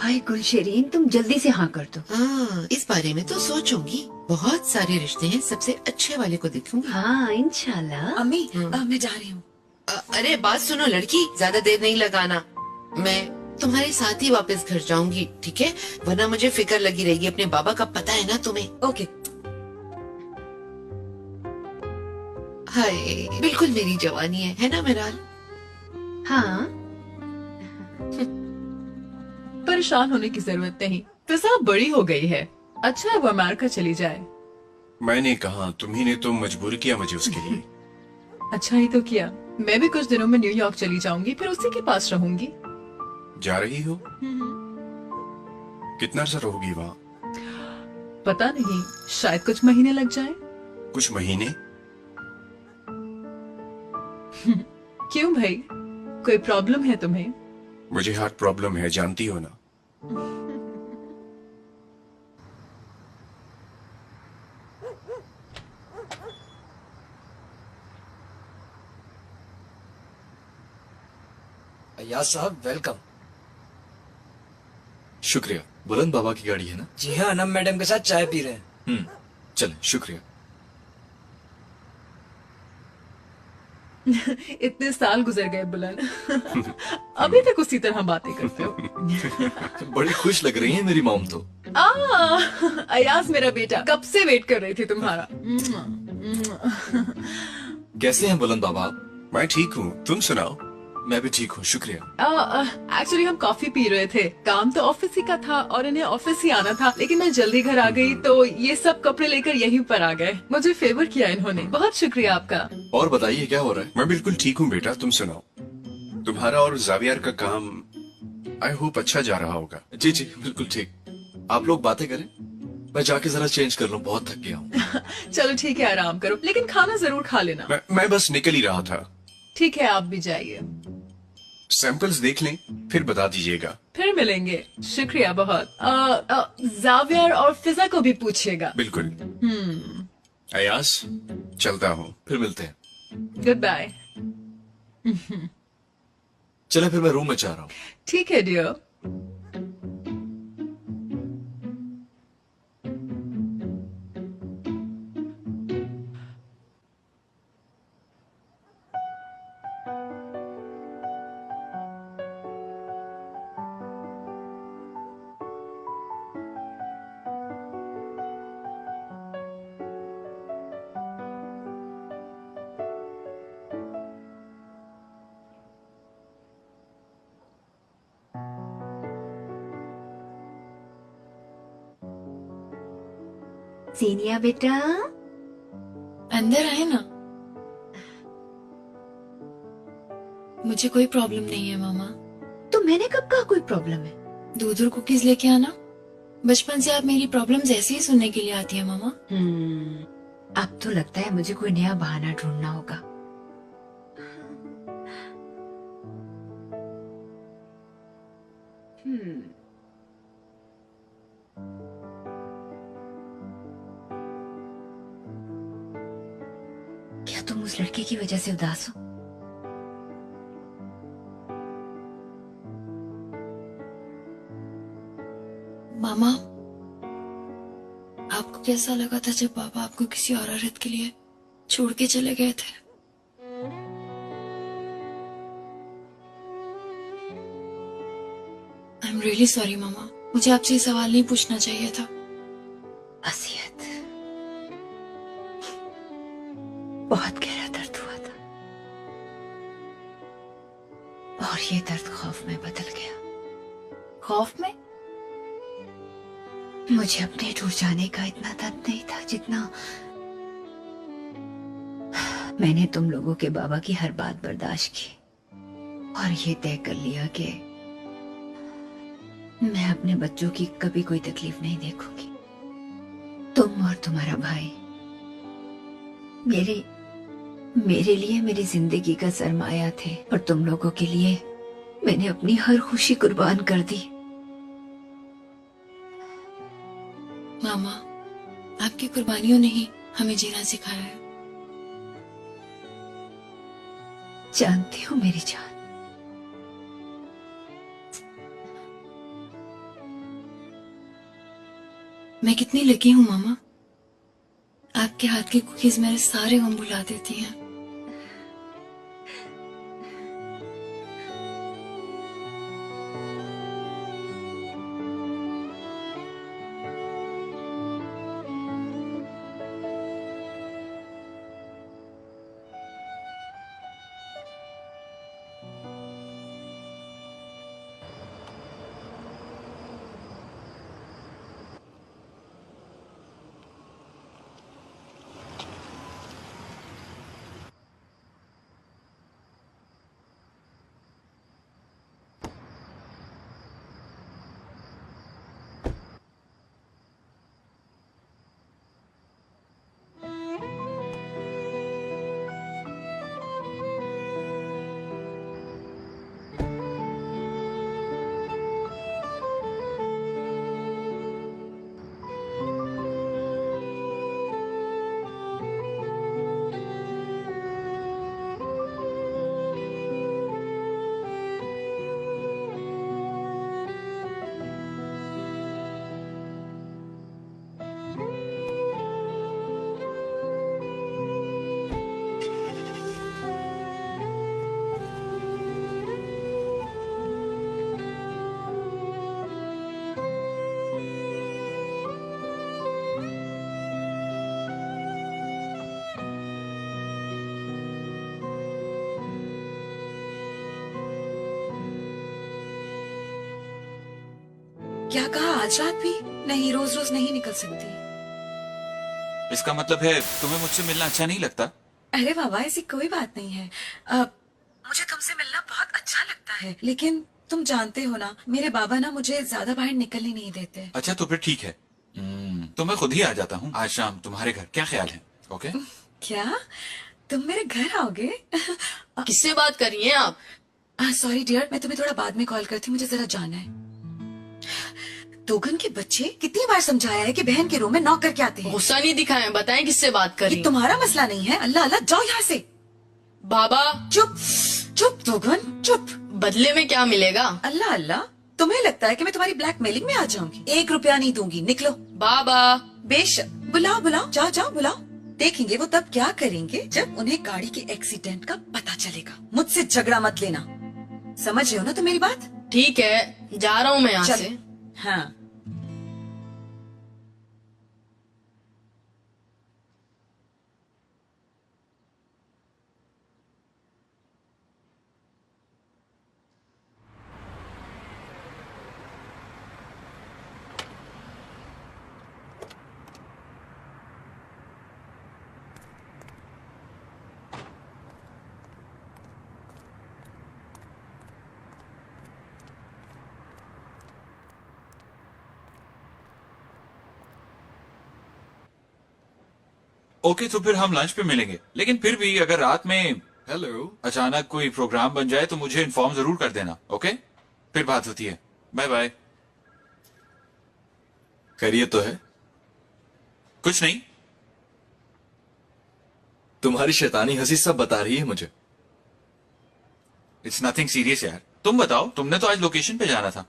हाय गुलशरीन, तुम जल्दी से हाँ कर दो।
हाँ, इस बारे में तो सोचूंगी। बहुत सारे रिश्ते हैं, सबसे अच्छे वाले को देखूंगी।
हाँ इंशाल्लाह।
अम्मी मैं जा रही हूँ।
अरे बात सुनो लड़की, ज्यादा देर नहीं लगाना। मैं तुम्हारे साथ ही वापस घर जाऊंगी, ठीक है? वरना मुझे फिक्र लगी रहेगी। अपने बाबा का पता है ना तुम्हें?
ओके।
हाय, बिल्कुल मेरी जवानी है ना मेराल?
हाँ।
परेशान होने की जरूरत नहीं, फिजा बड़ी हो गई है। अच्छा है वो अमेरिका चली जाए।
मैंने कहा, तुम्ही ने तो मजबूर किया मुझे उसके लिए।
अच्छा ही तो किया। मैं भी कुछ दिनों में न्यूयॉर्क चली जाऊंगी, फिर उसी के पास रहूंगी।
जा रही हो? कितना अर्सा रहोगी वहाँ?
पता नहीं, शायद कुछ महीने लग जाए।
कुछ महीने?
क्यों भाई, कोई प्रॉब्लम है तुम्हें?
मुझे हार्ट प्रॉब्लम है, जानती हो ना।
अय्याज साहब वेलकम।
शुक्रिया। बुलंद बाबा की गाड़ी है ना?
जी हाँ, अनम मैडम के साथ चाय पी रहे हैं।
चलें, शुक्रिया।
इतने साल गुजर गए बुलंद, अभी तक उसी तरह बातें करते हो।
बड़ी खुश लग रही है मेरी मॉम तो।
अयास मेरा बेटा, कब से वेट कर रही थी तुम्हारा।
कैसे हैं बुलंद बाबा आप?
मैं ठीक हूँ, तुम सुनाओ।
मैं भी ठीक हूँ, शुक्रिया।
एक्चुअली हम कॉफी पी रहे थे। काम तो ऑफिस ही का था और इन्हें ऑफिस ही आना था, लेकिन मैं जल्दी घर आ गई तो ये सब कपड़े लेकर यहीं पर आ गए। मुझे फेवर किया इन्होंने, बहुत शुक्रिया आपका।
और बताइए क्या हो रहा है?
मैं बिल्कुल ठीक हूँ बेटा, तुम सुनाओ। तुम्हारा और जावियर का काम आई होप अच्छा जा रहा होगा।
जी जी बिल्कुल ठीक। आप लोग बातें करें, मैं जाके जरा चेंज कर लूँ, बहुत थक गया हूँ।
चलो ठीक है, आराम करो, लेकिन खाना जरूर खा लेना।
मैं बस निकल ही रहा था।
ठीक है, आप भी जाइए।
सैंपल्स देख लें, फिर बता दीजिएगा।
फिर मिलेंगे, शुक्रिया बहुत। जावियर और फिजा को भी पूछिएगा।
बिल्कुल। अयास, चलता हूँ।
फिर मिलते हैं।
Goodbye.
चले फिर मैं रूम में जा रहा हूँ।
ठीक है डियर।
सीनिया बेटा,
अंदर आए ना। मुझे कोई प्रॉब्लम नहीं है मामा।
तो मैंने कब कहा कोई प्रॉब्लम है?
दूध और कुकीज लेके आना। बचपन से आप मेरी प्रॉब्लम्स ऐसे ही सुनने के लिए आती है मामा।
अब तो लगता है मुझे कोई नया बहाना ढूंढना होगा। क्या तुम उस लड़के की वजह से उदास हो?
मामा, आपको कैसा लगा था जब पापा आपको किसी और औरत के लिए छोड़ के चले गए थे? आई एम रियली सॉरी मामा, मुझे आपसे ये सवाल नहीं पूछना चाहिए था।
असियत, बहुत गहरा दर्द हुआ था और ये दर्द खौफ में बदल गया।
खौफ में?
मुझे अपने टूट जाने का इतना दर्द नहीं था जितना मैंने तुम लोगों के बाबा की हर बात बर्दाश्त की और ये तय कर लिया कि मैं अपने बच्चों की कभी कोई तकलीफ नहीं देखूंगी। तुम और तुम्हारा भाई मेरे लिए मेरी जिंदगी का सरमाया थे और तुम लोगों के लिए मैंने अपनी हर खुशी कुर्बान कर दी।
मामा, आपकी कुर्बानियों ने ही हमें जीना सिखाया है।
जानती हो मेरी जान,
मैं कितनी लकी हूँ मामा। आपके हाथ की कुकीज मेरे सारे गम भुला देती हैं।
क्या कहा? आज रात भी नहीं? रोज रोज नहीं निकल सकती।
इसका मतलब है तुम्हें मुझसे मिलना अच्छा नहीं लगता?
अरे बाबा, ऐसी कोई बात नहीं है। मुझे तुमसे मिलना बहुत अच्छा लगता है, लेकिन तुम जानते हो ना, मेरे बाबा ना मुझे ज्यादा बाहर निकलने नहीं देते।
अच्छा तो फिर ठीक है, तो मैं खुद ही आ जाता हूँ आज शाम तुम्हारे घर। क्या ख्याल है? ओके?
क्या तुम मेरे घर आओगे?
किससे बात कर रही हैं आप?
सॉरी डियर, मैं तुम्हें थोड़ा बाद में कॉल करती हूँ, मुझे जरा जाना है। दोगन के बच्चे, कितनी बार समझाया है कि बहन के रूम में नॉक करके आते हैं।
गुस्सा नहीं दिखाएं, बताएं किससे बात कर रही हैं?
ये तुम्हारा मसला नहीं है। अल्लाह अल्लाह, जाओ यहाँ से।
बाबा
चुप चुप दोगन चुप।
बदले में क्या मिलेगा?
अल्लाह अल्लाह, तुम्हें लगता है कि मैं तुम्हारी ब्लैकमेलिंग में आ जाऊंगी? 1 रुपया नहीं दूंगी, निकलो।
बाबा
बेशक, बुलाओ बुलाओ, जाओ जाओ बुलाओ। देखेंगे वो तब क्या करेंगे जब उन्हें गाड़ी के एक्सीडेंट का पता चलेगा। मुझसे झगड़ा मत लेना, समझ रहे हो ना तुम मेरी बात?
ठीक है, जा रहा हूँ मैं यहाँ से।
हाँ।
ओके तो फिर हम लंच पे मिलेंगे, लेकिन फिर भी अगर रात में अचानक कोई प्रोग्राम बन जाए तो मुझे इन्फॉर्म जरूर कर देना। ओके? फिर बात होती है। Bye bye.
खैरियत तो है?
कुछ नहीं।
तुम्हारी शैतानी हंसी सब बता रही है मुझे।
इट्स नथिंग सीरियस यार। तुम बताओ, तुमने तो आज लोकेशन पे जाना था,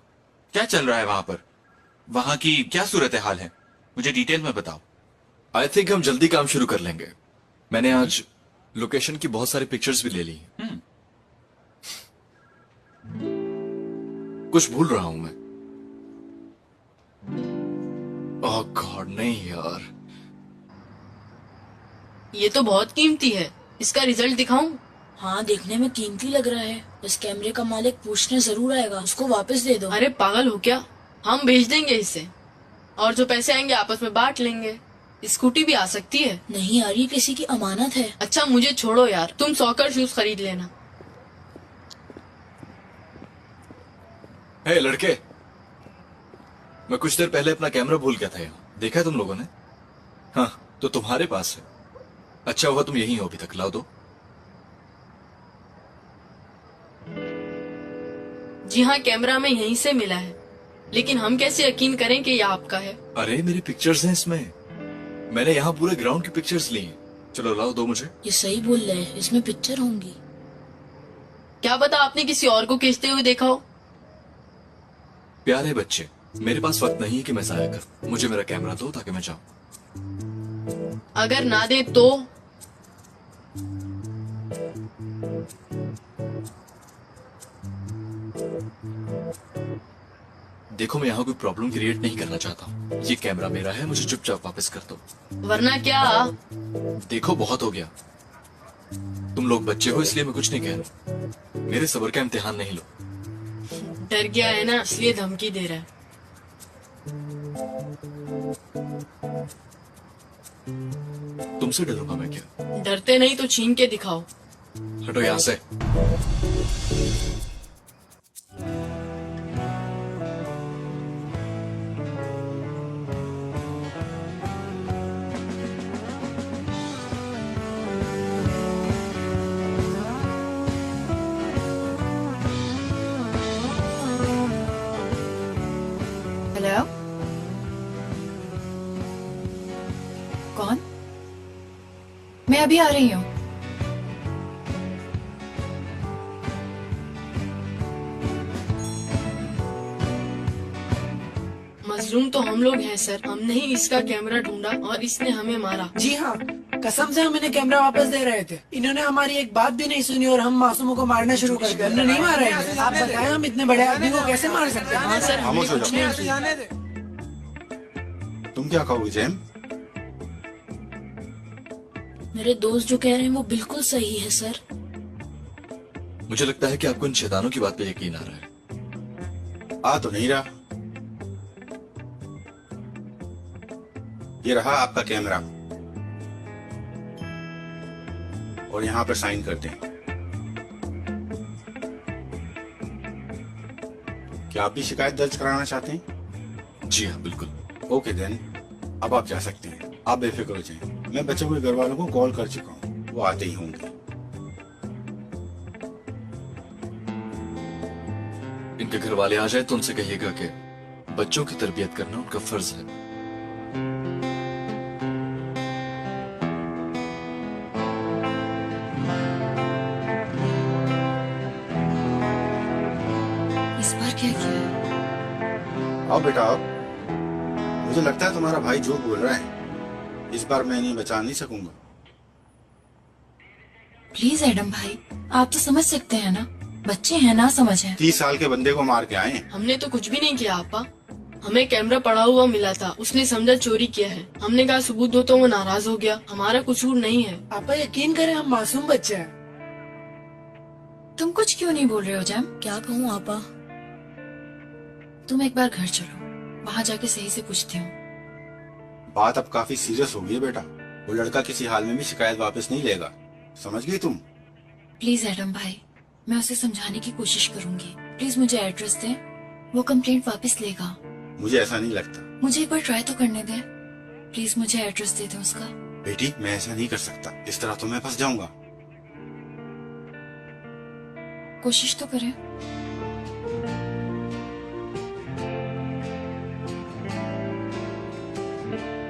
क्या चल रहा है वहां पर? वहां की क्या सूरत हाल है, मुझे डिटेल में बताओ।
आई थिंक हम जल्दी काम शुरू कर लेंगे। मैंने आज लोकेशन की बहुत सारी पिक्चर्स भी ले ली। कुछ भूल रहा हूं मैं। ओह गॉड, नहीं यार।
ये तो बहुत कीमती है, इसका रिजल्ट दिखाऊं? हाँ, देखने में कीमती लग रहा है। इस कैमरे का मालिक पूछने जरूर आएगा, उसको वापस दे दो। अरे पागल हो क्या? हम भेज देंगे इसे, और जो पैसे आएंगे आपस में बांट लेंगे।
स्कूटी भी आ सकती है।
नहीं आ रही, किसी की अमानत है।
अच्छा मुझे छोड़ो यार, तुम सॉकर शूज खरीद लेना।
हे लड़के, मैं कुछ देर पहले अपना कैमरा भूल गया था यहाँ। देखा है तुम लोगों ने? हाँ, तो तुम्हारे पास है। अच्छा हुआ तुम यहीं हो अभी तक, लाओ दो।
जी हाँ, कैमरा में यहीं से मिला है, लेकिन हम कैसे यकीन करें कि यह आपका है?
अरे मेरी पिक्चर्स हैं इसमें। मैंने यहाँ पूरे ग्राउंड की पिक्चर्स ली हैं। चलो लाओ दो मुझे।
ये सही बोल रहे हैं, इसमें पिक्चर होंगी।
क्या पता आपने किसी और को खींचते हुए देखा हो।
प्यारे बच्चे, मेरे पास वक्त नहीं है कि मैं जाया करूं। मुझे मेरा कैमरा दो ताकि मैं जाऊं।
अगर ना दे तो?
देखो, मैं यहाँ कोई प्रॉब्लम क्रिएट नहीं करना चाहता हूँ। ये कैमरा मेरा है, मुझे चुपचाप वापस कर दो।
वरना क्या?
देखो बहुत हो गया। तुम लोग बच्चे हो इसलिए मैं कुछ नहीं कह रहा। मेरे सब्र का इम्तिहान नहीं लो।
डर गया है ना, इसलिए धमकी दे रहा है।
तुमसे डरूंगा मैं क्या?
डरते नहीं तो छीन के दिखाओ।
हटो यहाँ से।
हेलो, कौन? मैं अभी आ रही हूँ।
मजलूम तो हम लोग हैं सर। हमने ही इसका कैमरा ढूंढा और इसने हमें मारा।
जी हाँ, कसम से हम इन्हें कैमरा वापस दे रहे थे। इन्होंने हमारी एक बात भी नहीं सुनी और हम मासूमों को मारना शुरू कर दिया। हमने नहीं मारा है। आप बताएं, हम इतने बड़े आदमी को कैसे मार सकते हैं?
हाँ सर, हमने कुछ नहीं किया।
तुम क्या कहोगे जैम?
मेरे दोस्त जो कह रहे हैं वो बिल्कुल सही है सर।
मुझे लगता है कि आपको इन शैतानों की बात पे यकीन आ रहा है।
आ तो नहीं रहा। ये रहा आपका कैमरा और यहाँ पर साइन करते हैं। क्या आप भी शिकायत दर्ज कराना चाहते हैं?
जी हाँ, बिल्कुल।
ओके देन, अब आप जा सकते हैं। आप बेफिक्र हो जाएं। मैं बचे हुए घर वालों को कॉल कर चुका हूँ, वो आते ही होंगे।
इनके घर वाले आ जाए तो उनसे कहिएगा कि बच्चों की तरबियत करना उनका फर्ज है।
इस बार क्या किया?
आओ बेटा आओ। मुझे लगता है तुम्हारा भाई जो बोल रहा है, इस बार मैं इन्हें बचा नहीं सकूंगा।
प्लीज एडम भाई, आप तो समझ सकते हैं ना, बच्चे हैं ना, समझ है।
30 साल के बंदे को मार के आए हैं।
हमने तो कुछ भी नहीं किया आपा। हमें कैमरा पड़ा हुआ मिला था, उसने समझा चोरी किया है। हमने कहा सबूत दो तो वो नाराज हो गया। हमारा कसूर नहीं है।
आपा यकीन करें, हम मासूम बच्चे हैं।
तुम कुछ क्यों नहीं बोल रहे हो जैम?
क्या कहूँ आपा?
तुम एक बार घर चलो, वहाँ जाके सही से पूछती हूँ।
बात अब काफी सीरियस हो गई है बेटा। वो लड़का किसी हाल में भी शिकायत वापस नहीं लेगा, समझ गई तुम?
प्लीज एडम भाई, मैं उसे समझाने की कोशिश करूंगी। प्लीज मुझे एड्रेस दे, वो कंप्लेंट वापस लेगा।
मुझे ऐसा नहीं लगता।
मुझे एक बार ट्राई तो करने दे। प्लीज मुझे एड्रेस दे दे उसका।
बेटी, मैं ऐसा नहीं कर सकता। इस तरह तो मैं फंस जाऊंगा।
कोशिश तो करें।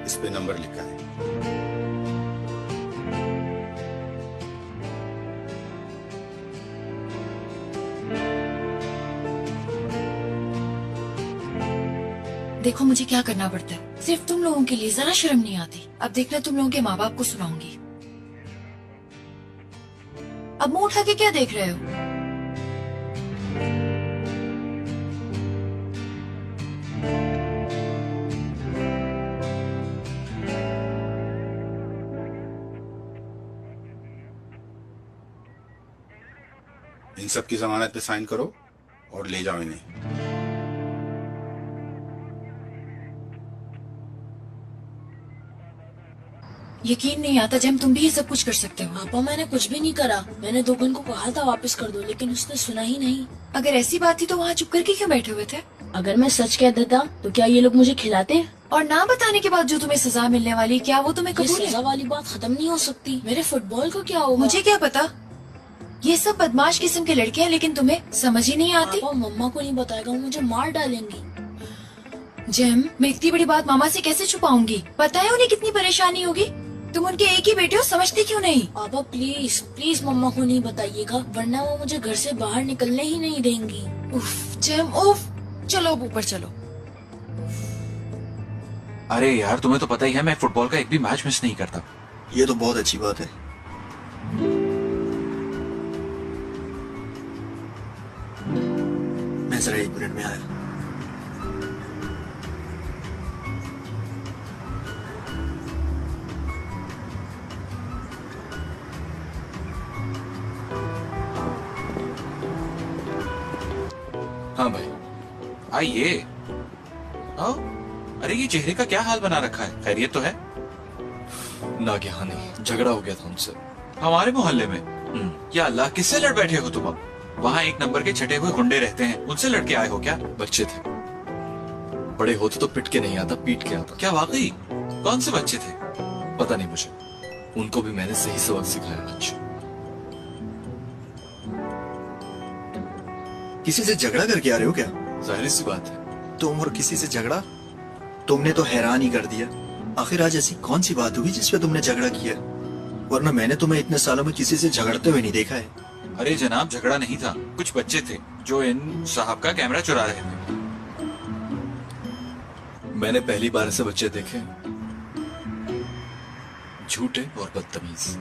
इस पे नंबर लिखा है।
देखो मुझे क्या करना पड़ता है, सिर्फ तुम लोगों के लिए। जरा शर्म नहीं आती? अब देखना तुम लोगों के माँ बाप को सुनाऊंगी। अब मुंह उठा के क्या देख रहे हो?
इन सब की जमानत पे साइन करो और ले जाओ इन्हें।
यकीन नहीं आता जैम, तुम भी ये सब कुछ कर सकते हो।
पापा मैंने कुछ भी नहीं करा। मैंने दोगन को कहा था वापस कर दो, लेकिन उसने सुना ही नहीं।
अगर ऐसी बात थी तो वहाँ चुप करके क्यों बैठे हुए थे?
अगर मैं सच कह देता तो क्या ये लोग मुझे खिलाते?
और ना बताने के बाद जो तुम्हें सजा मिलने वाली, क्या वो तुम्हें
ये
कबूल है?
सजा वाली बात खत्म नहीं हो सकती। मेरे फुटबॉल का क्या होगा?
मुझे क्या पता, ये सब बदमाश किस्म के लड़के हैं, लेकिन तुम्हें समझ ही नहीं आती।
पापा मम्मा को नहीं बताएगा, वो मुझे मार डालेंगी।
जेम, मैं इतनी बड़ी बात मामा से कैसे छुपाऊंगी? पता है उन्हें कितनी परेशानी होगी। तुम उनके एक ही बेटे हो, समझते क्यों नहीं?
पापा प्लीज प्लीज मम्मा को नहीं बताइएगा, वरना वो मुझे घर से बाहर निकलने ही नहीं देंगी।
उफ जेम उफ, चलो अब ऊपर चलो।
अरे यार तुम्हें तो पता ही है मैं फुटबॉल का एक भी मैच मिस नहीं करता।
ये तो बहुत अच्छी बात है। मैं जरा 1 मिनट में आया।
हाँ भाई
आइए। आओ। अरे ये चेहरे का क्या हाल बना रखा है? खैरियत तो है?
नागहानी झगड़ा हो गया था उनसे
हमारे मोहल्ले में? या अल्लाह, किससे लड़ बैठे हो तुम? अब वहाँ एक नंबर के छठे हुए गुंडे रहते हैं, उनसे लड़के आए हो क्या?
बच्चे थे, बड़े होते तो पिट के नहीं आता, पीट के आता।
क्या वाकई? कौन से बच्चे थे?
पता नहीं मुझे, उनको भी मैंने सही सबक सिखाया आज।
किसी से झगड़ा करके आ रहे हो क्या?
जाहिर सी बात है।
तुम और किसी से झगड़ा? तुमने तो हैरान ही कर दिया। आखिर आज ऐसी कौन सी बात हुई जिसपे तुमने झगड़ा किया? वरना मैंने तुम्हें इतने सालों में किसी से झगड़ते हुए नहीं देखा है।
अरे जनाब, झगड़ा नहीं था, कुछ बच्चे थे जो इन साहब का कैमरा चुरा रहे थे।
मैंने पहली बार ऐसे बच्चे देखे, झूठे और बदतमीज।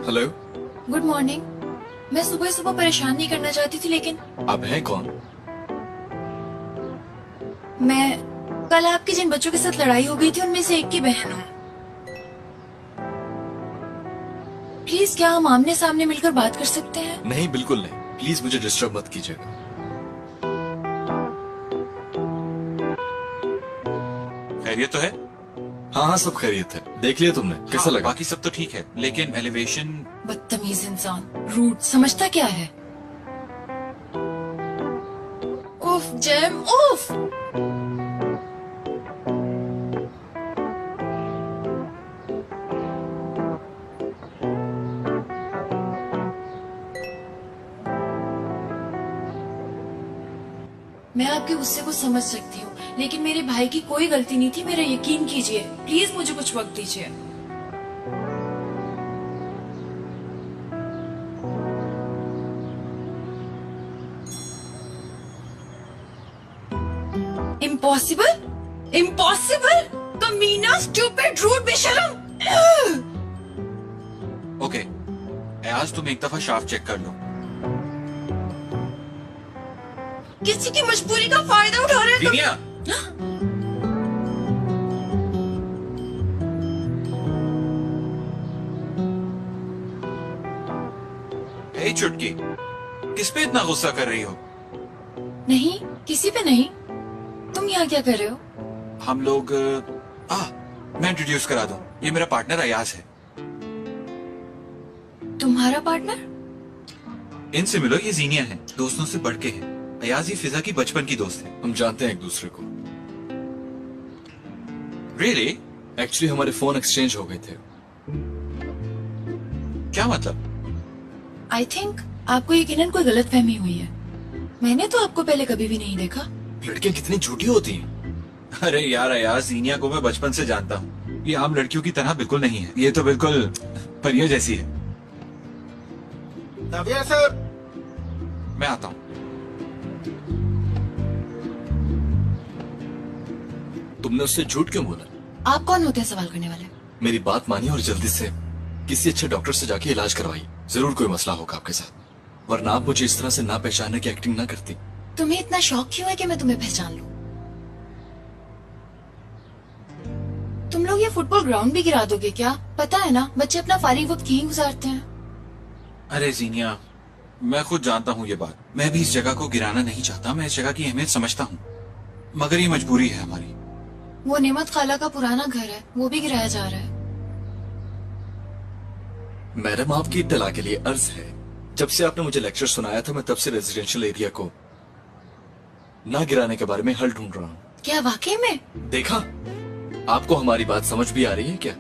Hello,
good morning. मैं सुबह सुबह परेशान नहीं करना चाहती थी, लेकिन
आप हैं कौन?
मैं कल आपके जिन बच्चों के साथ लड़ाई हो गई थी उनमें से एक की बहन हूँ। प्लीज क्या हम आमने सामने मिलकर बात कर सकते हैं?
नहीं, बिल्कुल नहीं। प्लीज मुझे डिस्टर्ब मत कीजिएगा।
खैरियत तो है?
हाँ हाँ, सब खैरियत है। देख लिया तुमने? कैसा लगा?
बाकी सब तो ठीक है, लेकिन एलिवेशन।
बदतमीज इंसान, रूट, समझता क्या है? उफ जेम उफ। मैं आपके गुस्से को समझ सकती हूँ, लेकिन मेरे भाई की कोई गलती नहीं थी, मेरा यकीन कीजिए। प्लीज मुझे कुछ वक्त दीजिए। इम्पॉसिबल, इम्पॉसिबल, कमीना, स्टूपिड, रूड, बेशरम।
ओके, आज तुम एक दफा शाफ्ट चेक कर लो।
किसी की मजबूरी का फायदा उठा रहे हैं तुम।
दीनिया! ए चुटकी, किस पे इतना गुस्सा कर रही हो?
नहीं, किसी पे नहीं। तुम यहाँ क्या कर रहे हो?
हम लोग मैं इंट्रोड्यूस करा दूं, ये मेरा पार्टनर अयाज है।
तुम्हारा पार्टनर?
इनसे मिलो, ये जीनिया है, दोस्तों से बढ़ के है। अयाज ये फिजा की बचपन की दोस्त है।
हम जानते हैं एक दूसरे को।
Really?
एक्चुअली हमारे फोन एक्सचेंज हो गए थे।
क्या मतलब?
आई थिंक आपको यकीनन कोई गलतफहमी हुई है। मैंने तो आपको पहले कभी भी नहीं देखा।
लड़कियां कितनी झूठी होती हैं।
अरे यार अयाज, जीनिया को मैं बचपन से जानता हूँ। ये आम लड़कियों की तरह बिल्कुल नहीं है, ये तो बिल्कुल परियों जैसी है।
सर,
मैं आता हूँ।
तुमने उससे झूठ क्यों बोला?
आप कौन होते हैं सवाल करने वाले?
मेरी बात मानिए और जल्दी से किसी अच्छे डॉक्टर से जाके इलाज करवाइए। जरूर कोई मसला होगा आपके साथ, वरना आप मुझे इस तरह से ना पहचानने की एक्टिंग ना करती
तुम्हें इतना शौक क्यों है कि मैं तुम्हें पहचान लूं? तुम लोग ये फुटबॉल ग्राउंड भी गिरा दोगे क्या? पता है ना बच्चे अपना फारिग वक्त यहीं गुजारते हैं।
अरे जीनिया, मैं खुद जानता हूँ ये बात। मैं भी इस जगह को गिराना नहीं चाहता, मैं इस जगह की अहमियत समझता हूँ, मगर ये मजबूरी है हमारी।
वो नेमत खाला का पुराना घर है, वो भी गिराया जा रहा है।
मैडम, आपकी इत्तला के लिए अर्ज है, जब से आपने मुझे लेक्चर सुनाया था मैं तब से रेजिडेंशियल एरिया को ना गिराने के बारे में हल ढूंढ रहा हूँ।
क्या वाकई में?
देखा, आपको हमारी बात समझ भी आ रही है क्या?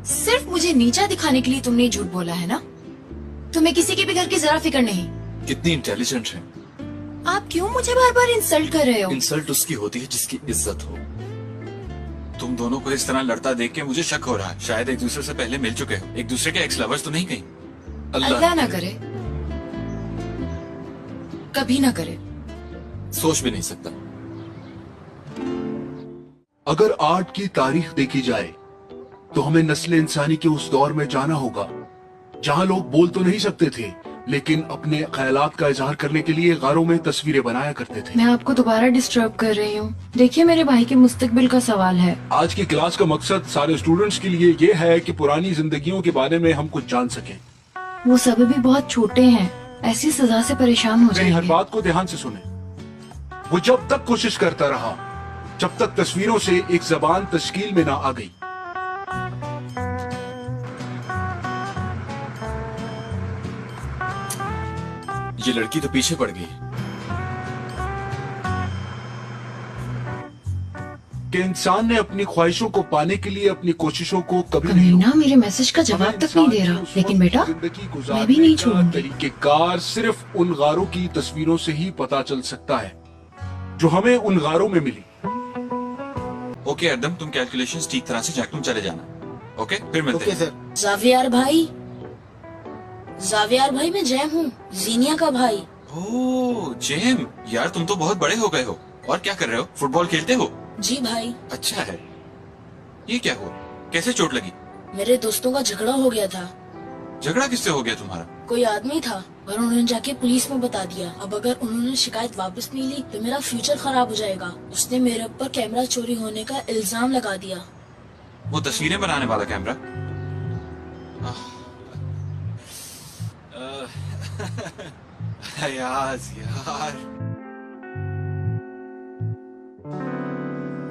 सिर्फ मुझे नीचा दिखाने के लिए तुमने ये झूठ बोला है ना? तुम्हें किसी के भी घर की जरा फिक्र नहीं।
कितनी इंटेलिजेंट है
आप, क्यों मुझे बार बार इंसल्ट कर रहे हो?
इंसल्ट उसकी होती है जिसकी इज्जत हो।
तुम दोनों को इस तरह लड़ता देख के मुझे शक हो रहा है, शायद एक दूसरे से पहले मिल चुके हो। एक दूसरे के एक्स लवर्स तो नहीं कहीं?
अल्लाह ना करे, कभी ना करे।
सोच भी नहीं सकता।
अगर आर्ट की तारीख देखी जाए तो हमें नस्ल इंसानी के उस दौर में जाना होगा जहां लोग बोल तो नहीं सकते थे, लेकिन अपने ख्यालात का इजहार करने के लिए गारों में तस्वीरें बनाया करते थे।
मैं आपको दोबारा डिस्टर्ब कर रही हूँ। देखिए, मेरे भाई के मुस्तकबिल का सवाल है।
आज की क्लास का मकसद सारे स्टूडेंट्स के लिए ये है कि पुरानी जिंदगियों के बारे में हम कुछ जान सकें।
वो सब भी बहुत छोटे हैं, ऐसी सजा से परेशान हो
मेरी हर
जाएंगे।
बात को ध्यान से सुने। वो जब तक कोशिश करता रहा जब तक तस्वीरों से एक जबान तश्कील में ना आ गई।
ये लड़की तो पीछे पड़ गई
कि इंसान ने अपनी ख्वाहिशों को पाने के लिए अपनी कोशिशों को कभी नहीं
कमीना मेरे मैसेज का जवाब तक नहीं दे रहा। लेकिन बेटा, मैं भी नहीं छोड़ूंगी।
तरीकेकार सिर्फ उन गारों की तस्वीरों से ही पता चल सकता है जो हमें उन गारों में मिली।
ओके अर्दम, तुम कैलकुलेशंस ठीक तरह से जैकलूम चले जाना। ओके, फिर मिलते हैं।
जावियार भाई, जावियार भाई, मैं जैम हूँ, जीनिया का भाई।
ओह जेम, यार तुम तो बहुत बड़े हो गए हो। और क्या कर रहे हो? फुटबॉल खेलते हो?
जी भाई।
अच्छा है। ये क्या हुआ? कैसे चोट लगी?
मेरे दोस्तों का झगड़ा हो गया था।
झगड़ा किससे हो गया तुम्हारा?
कोई आदमी था और उन्होंने जाके पुलिस में बता दिया। अब अगर उन्होंने शिकायत वापस नहीं ली तो मेरा फ्यूचर खराब हो जाएगा। उसने मेरे ऊपर कैमरा चोरी होने का इल्जाम लगा दिया।
वो तस्वीरें बनाने वाला कैमरा? यार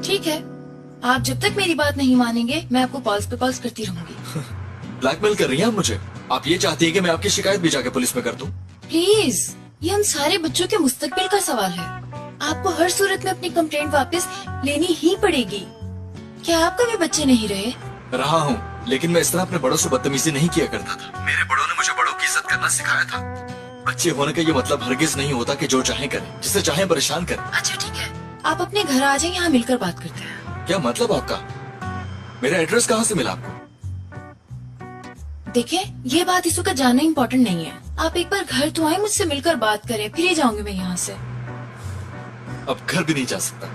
ठीक है, आप जब तक मेरी बात नहीं मानेंगे मैं आपको कॉल्स पे कॉल्स करती रहूंगी।
ब्लैकमेल कर रही हैं आप मुझे? आप ये चाहती हैं कि मैं आपकी शिकायत भी जाके पुलिस में कर दूं?
प्लीज, ये हम सारे बच्चों के मुस्तकबिल का सवाल है। आपको हर सूरत में अपनी कंप्लेंट वापस लेनी ही पड़ेगी। क्या आप कभी बच्चे नहीं रहे?
रहा हूँ, लेकिन मैं इस तरह अपने बड़ों से बदतमीजी नहीं किया करता था। मेरे बड़ों ने मुझे बड़ों की इज्जत करना सिखाया था। बच्चे होने का ये मतलब हरगिज नहीं होता कि जो चाहे करें, जिसे चाहे परेशान करें।
अच्छा ठीक है, आप अपने घर आ जाए, यहाँ मिलकर बात करते हैं।
क्या मतलब आपका? मेरा एड्रेस कहाँ से मिला आपको?
देखिए, ये बात इस वक्त जानना इम्पोर्टेंट नहीं है। आप एक बार घर तो आए, मुझसे मिलकर बात करें, फिर ही जाऊंगी मैं यहाँ से।
अब घर भी नहीं जा सकता।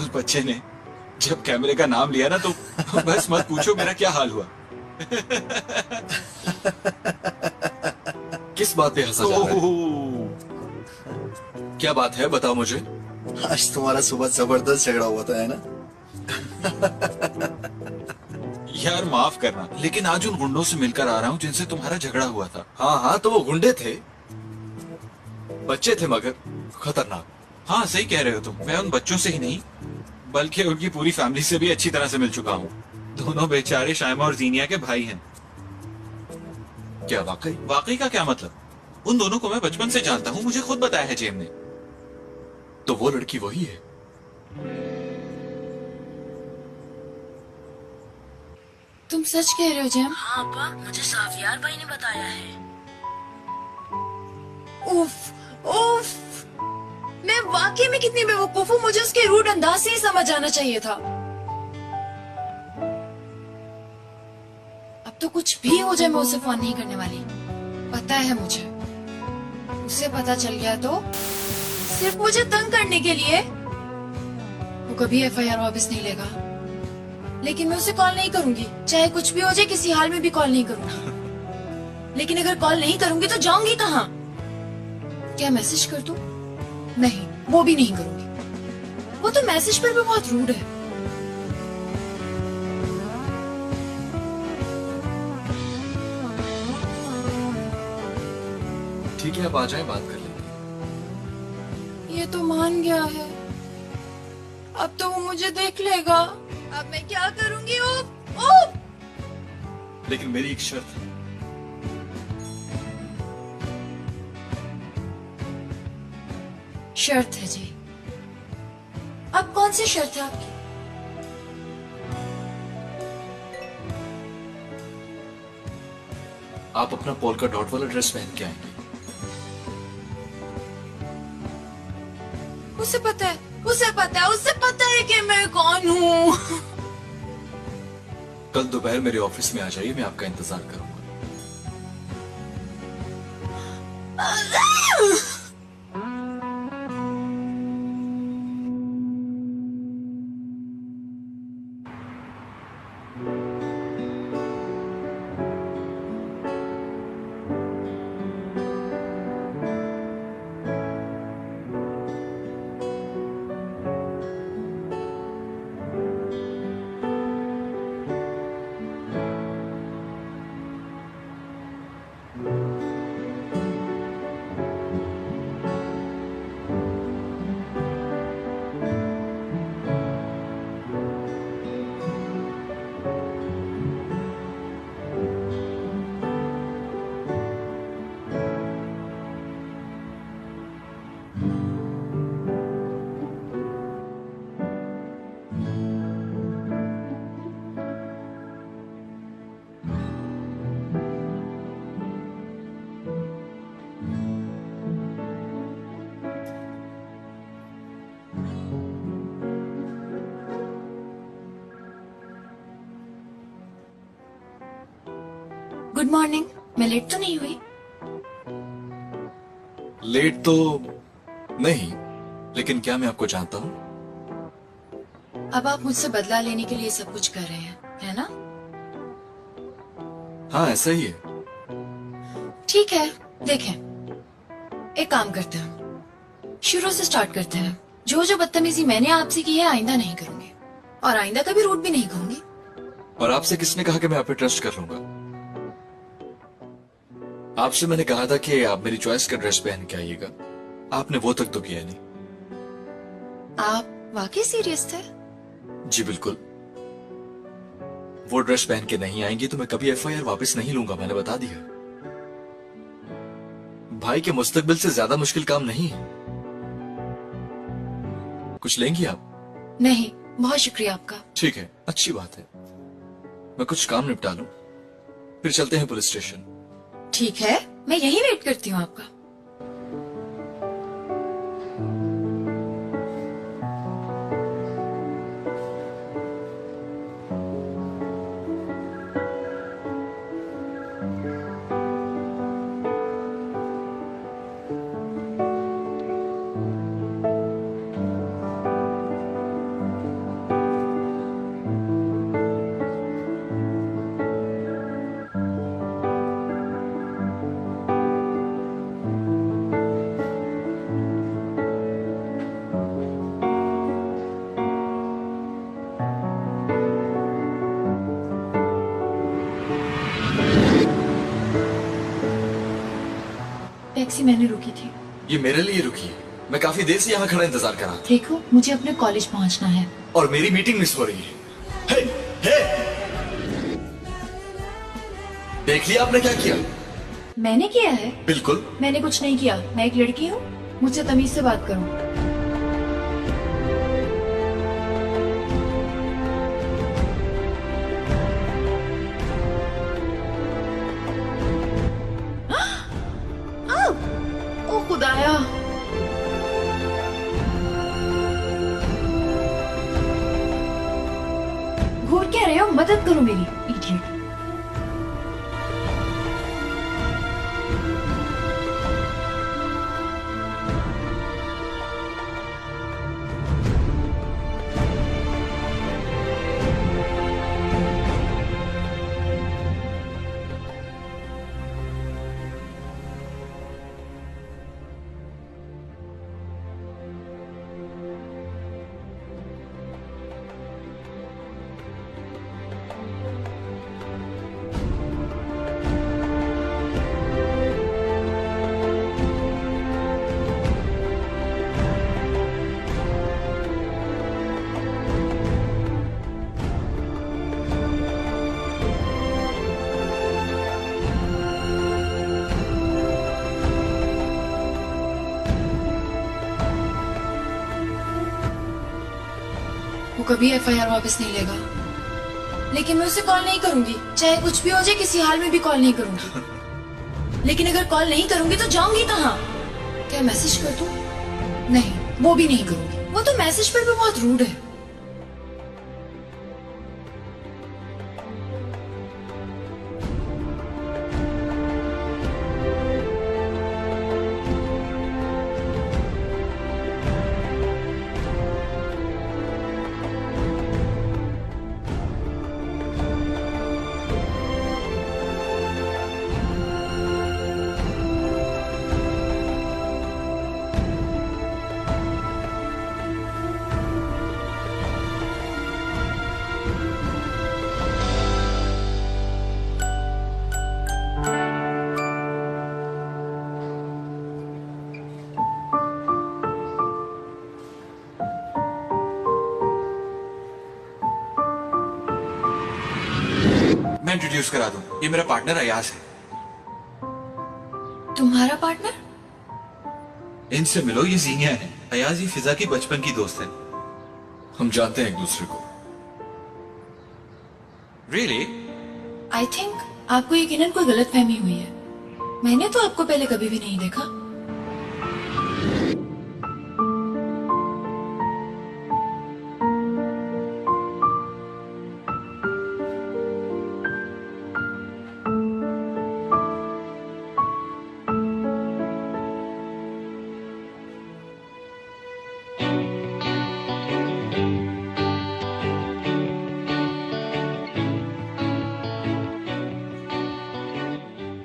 उस बच्चे ने जब कैमरे का नाम लिया ना तो बस मत पूछो मेरा क्या हाल हुआ।
किस बात पे हंसा जा रहा है? क्या बात है, बताओ मुझे।
आज तुम्हारा सुबह जबरदस्त झगड़ा हुआ था, है ना?
यार माफ करना, लेकिन आज उन गुंडों से मिलकर आ रहा हूँ जिनसे तुम्हारा झगड़ा हुआ था।
हाँ, तो वो गुंडे थे, बच्चे थे मगर खतरनाक।
हाँ सही कह रहे हो तुम। मैं उन बच्चों से ही नहीं बल्कि उनकी पूरी फैमिली से भी अच्छी तरह से मिल चुका हूँ। दोनों बेचारे शाइमा और जीनिया के भाई हैं।
क्या वाकई?
वाकई का क्या मतलब? उन दोनों को मैं बचपन से जानता हूँ, मुझे खुद बताया है जेम ने।
तो वो लड़की वही है?
तुम सच कह रहे हो जेम?
हाँ अब्बा, मुझे साफियार भाई ने बताया है।
उफ, उफ, मैं वाकई में कितनी बेवकूफ हूँ। मुझे उसके रूड अंदाज से ही समझ आना चाहिए था। अब तो कुछ भी हो जाए मैं उसे फोन नहीं करने वाली। पता है मुझे, उसे पता चल गया तो सिर्फ मुझे तंग करने के लिए वो कभी FIR वापस नहीं लेगा। लेकिन मैं उसे कॉल नहीं करूंगी, चाहे कुछ भी हो जाए, किसी हाल में भी कॉल नहीं करूंगी।
लेकिन अगर कॉल नहीं करूंगी तो जाऊंगी कहाँ? क्या मैसेज कर दूं? नहीं, वो भी नहीं करूंगी। वो तो मैसेज पर भी बहुत रूड है।
ठीक है, आप आ जाएं, बात कर लेंगे।
ये तो मान गया है। अब तो वो मुझे देख लेगा। अब मैं क्या करूंगी? ओह!
लेकिन मेरी एक शर्त है।
शर्त है जी। अब कौन सी शर्त है आपकी?
आप अपना पोल्का डॉट वाला ड्रेस पहन के आएंगे।
उसे पता है कि मैं कौन हूँ।
कल दोपहर मेरे ऑफिस में आ जाइए, मैं आपका इंतजार करूंगा।
Good morning. मैं लेट तो नहीं हुई?
लेट तो नहीं, लेकिन क्या मैं आपको जानता हूँ?
अब आप मुझसे बदला लेने के लिए सब कुछ कर रहे हैं, है ना?
हाँ, ऐसा ही है।
ठीक है, देखें, एक काम करते हैं, शुरू से स्टार्ट करते हैं। जो जो बदतमीजी मैंने आपसे की है आइंदा नहीं करूंगी, और आइंदा कभी रूट भी नहीं कहूंगी।
और आपसे किसने कहा कि मैं आप पे ट्रस्ट कर लूंगा? आपसे मैंने कहा था कि आप मेरी चॉइस का ड्रेस पहन के आइएगा। आपने वो तक तो किया नहीं।
आप वाकई सीरियस थे?
जी बिल्कुल। वो ड्रेस पहन के नहीं आएंगी तो मैं कभी एफआईआर वापस नहीं लूंगा, मैंने बता दिया। भाई के मुस्तकबिल से ज्यादा मुश्किल काम नहीं है। कुछ लेंगी आप?
नहीं, बहुत शुक्रिया आपका।
ठीक है, अच्छी बात है। मैं कुछ काम निपटा लूं, फिर चलते हैं पुलिस स्टेशन।
ठीक है, मैं यही वेट करती हूँ आपका। टैक्सी मैंने रुकी थी।
ये मेरे लिए रुकी है। मैं काफी देर से यहाँ खड़ा इंतजार कर रहा था।
देखो, मुझे अपने कॉलेज पहुंचना है
और मेरी मीटिंग मिस हो रही है। हे, हे! देख लिया आपने क्या किया?
मैंने किया है?
बिल्कुल।
मैंने कुछ नहीं किया। मैं एक लड़की हूँ, मुझसे तमीज से बात करो। ओ खुदाया! घूर क्या रहे हो? मदद करो मेरी, इडियट।
वो कभी एफआईआर वापस नहीं लेगा, लेकिन मैं उसे कॉल नहीं करूंगी। चाहे कुछ भी हो जाए, किसी हाल में भी कॉल नहीं करूंगी। लेकिन अगर कॉल नहीं करूंगी तो जाऊंगी कहाँ? क्या मैसेज कर दूं? नहीं, वो भी नहीं करूंगी। वो तो मैसेज पर भी बहुत रूड है।
मैं इंट्रोड्यूस करा दूं, ये मेरा पार्टनर अयाज है।
तुम्हारा पार्टनर?
इनसे मिलो, ये जीनिया है। अयाज ये फिजा की बचपन की दोस्त है।
हम जानते हैं एक दूसरे को।
Really?
आई थिंक आपको यकीनन कोई गलतफहमी हुई है। मैंने तो आपको पहले कभी भी नहीं देखा।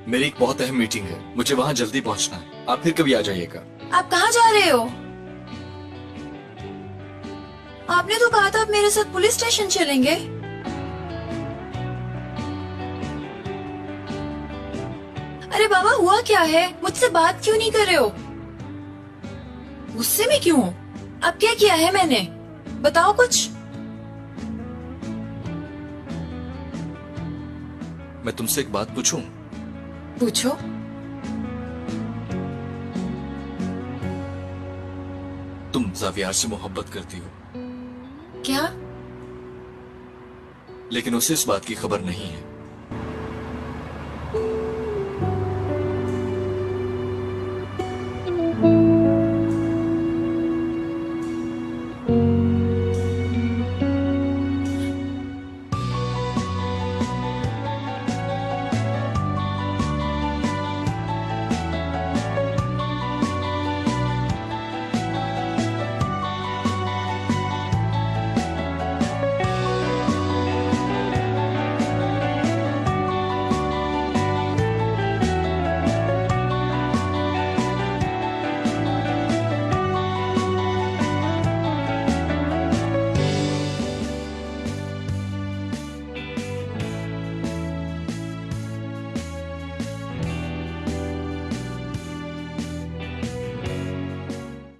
मेरी एक बहुत अहम मीटिंग है, मुझे वहाँ जल्दी पहुँचना है। आप फिर कभी आ जाइएगा।
आप कहाँ जा रहे हो? आपने तो कहा था आप मेरे साथ पुलिस स्टेशन चलेंगे। अरे बाबा, हुआ क्या है? मुझसे बात क्यों नहीं कर रहे हो? गुस्से में क्यों हो? अब क्या किया है मैंने? बताओ कुछ।
मैं तुमसे एक बात पूछूं?
पूछो।
तुम जावियार से मोहब्बत करती हो,
क्या?
लेकिन उसे इस बात की खबर नहीं है।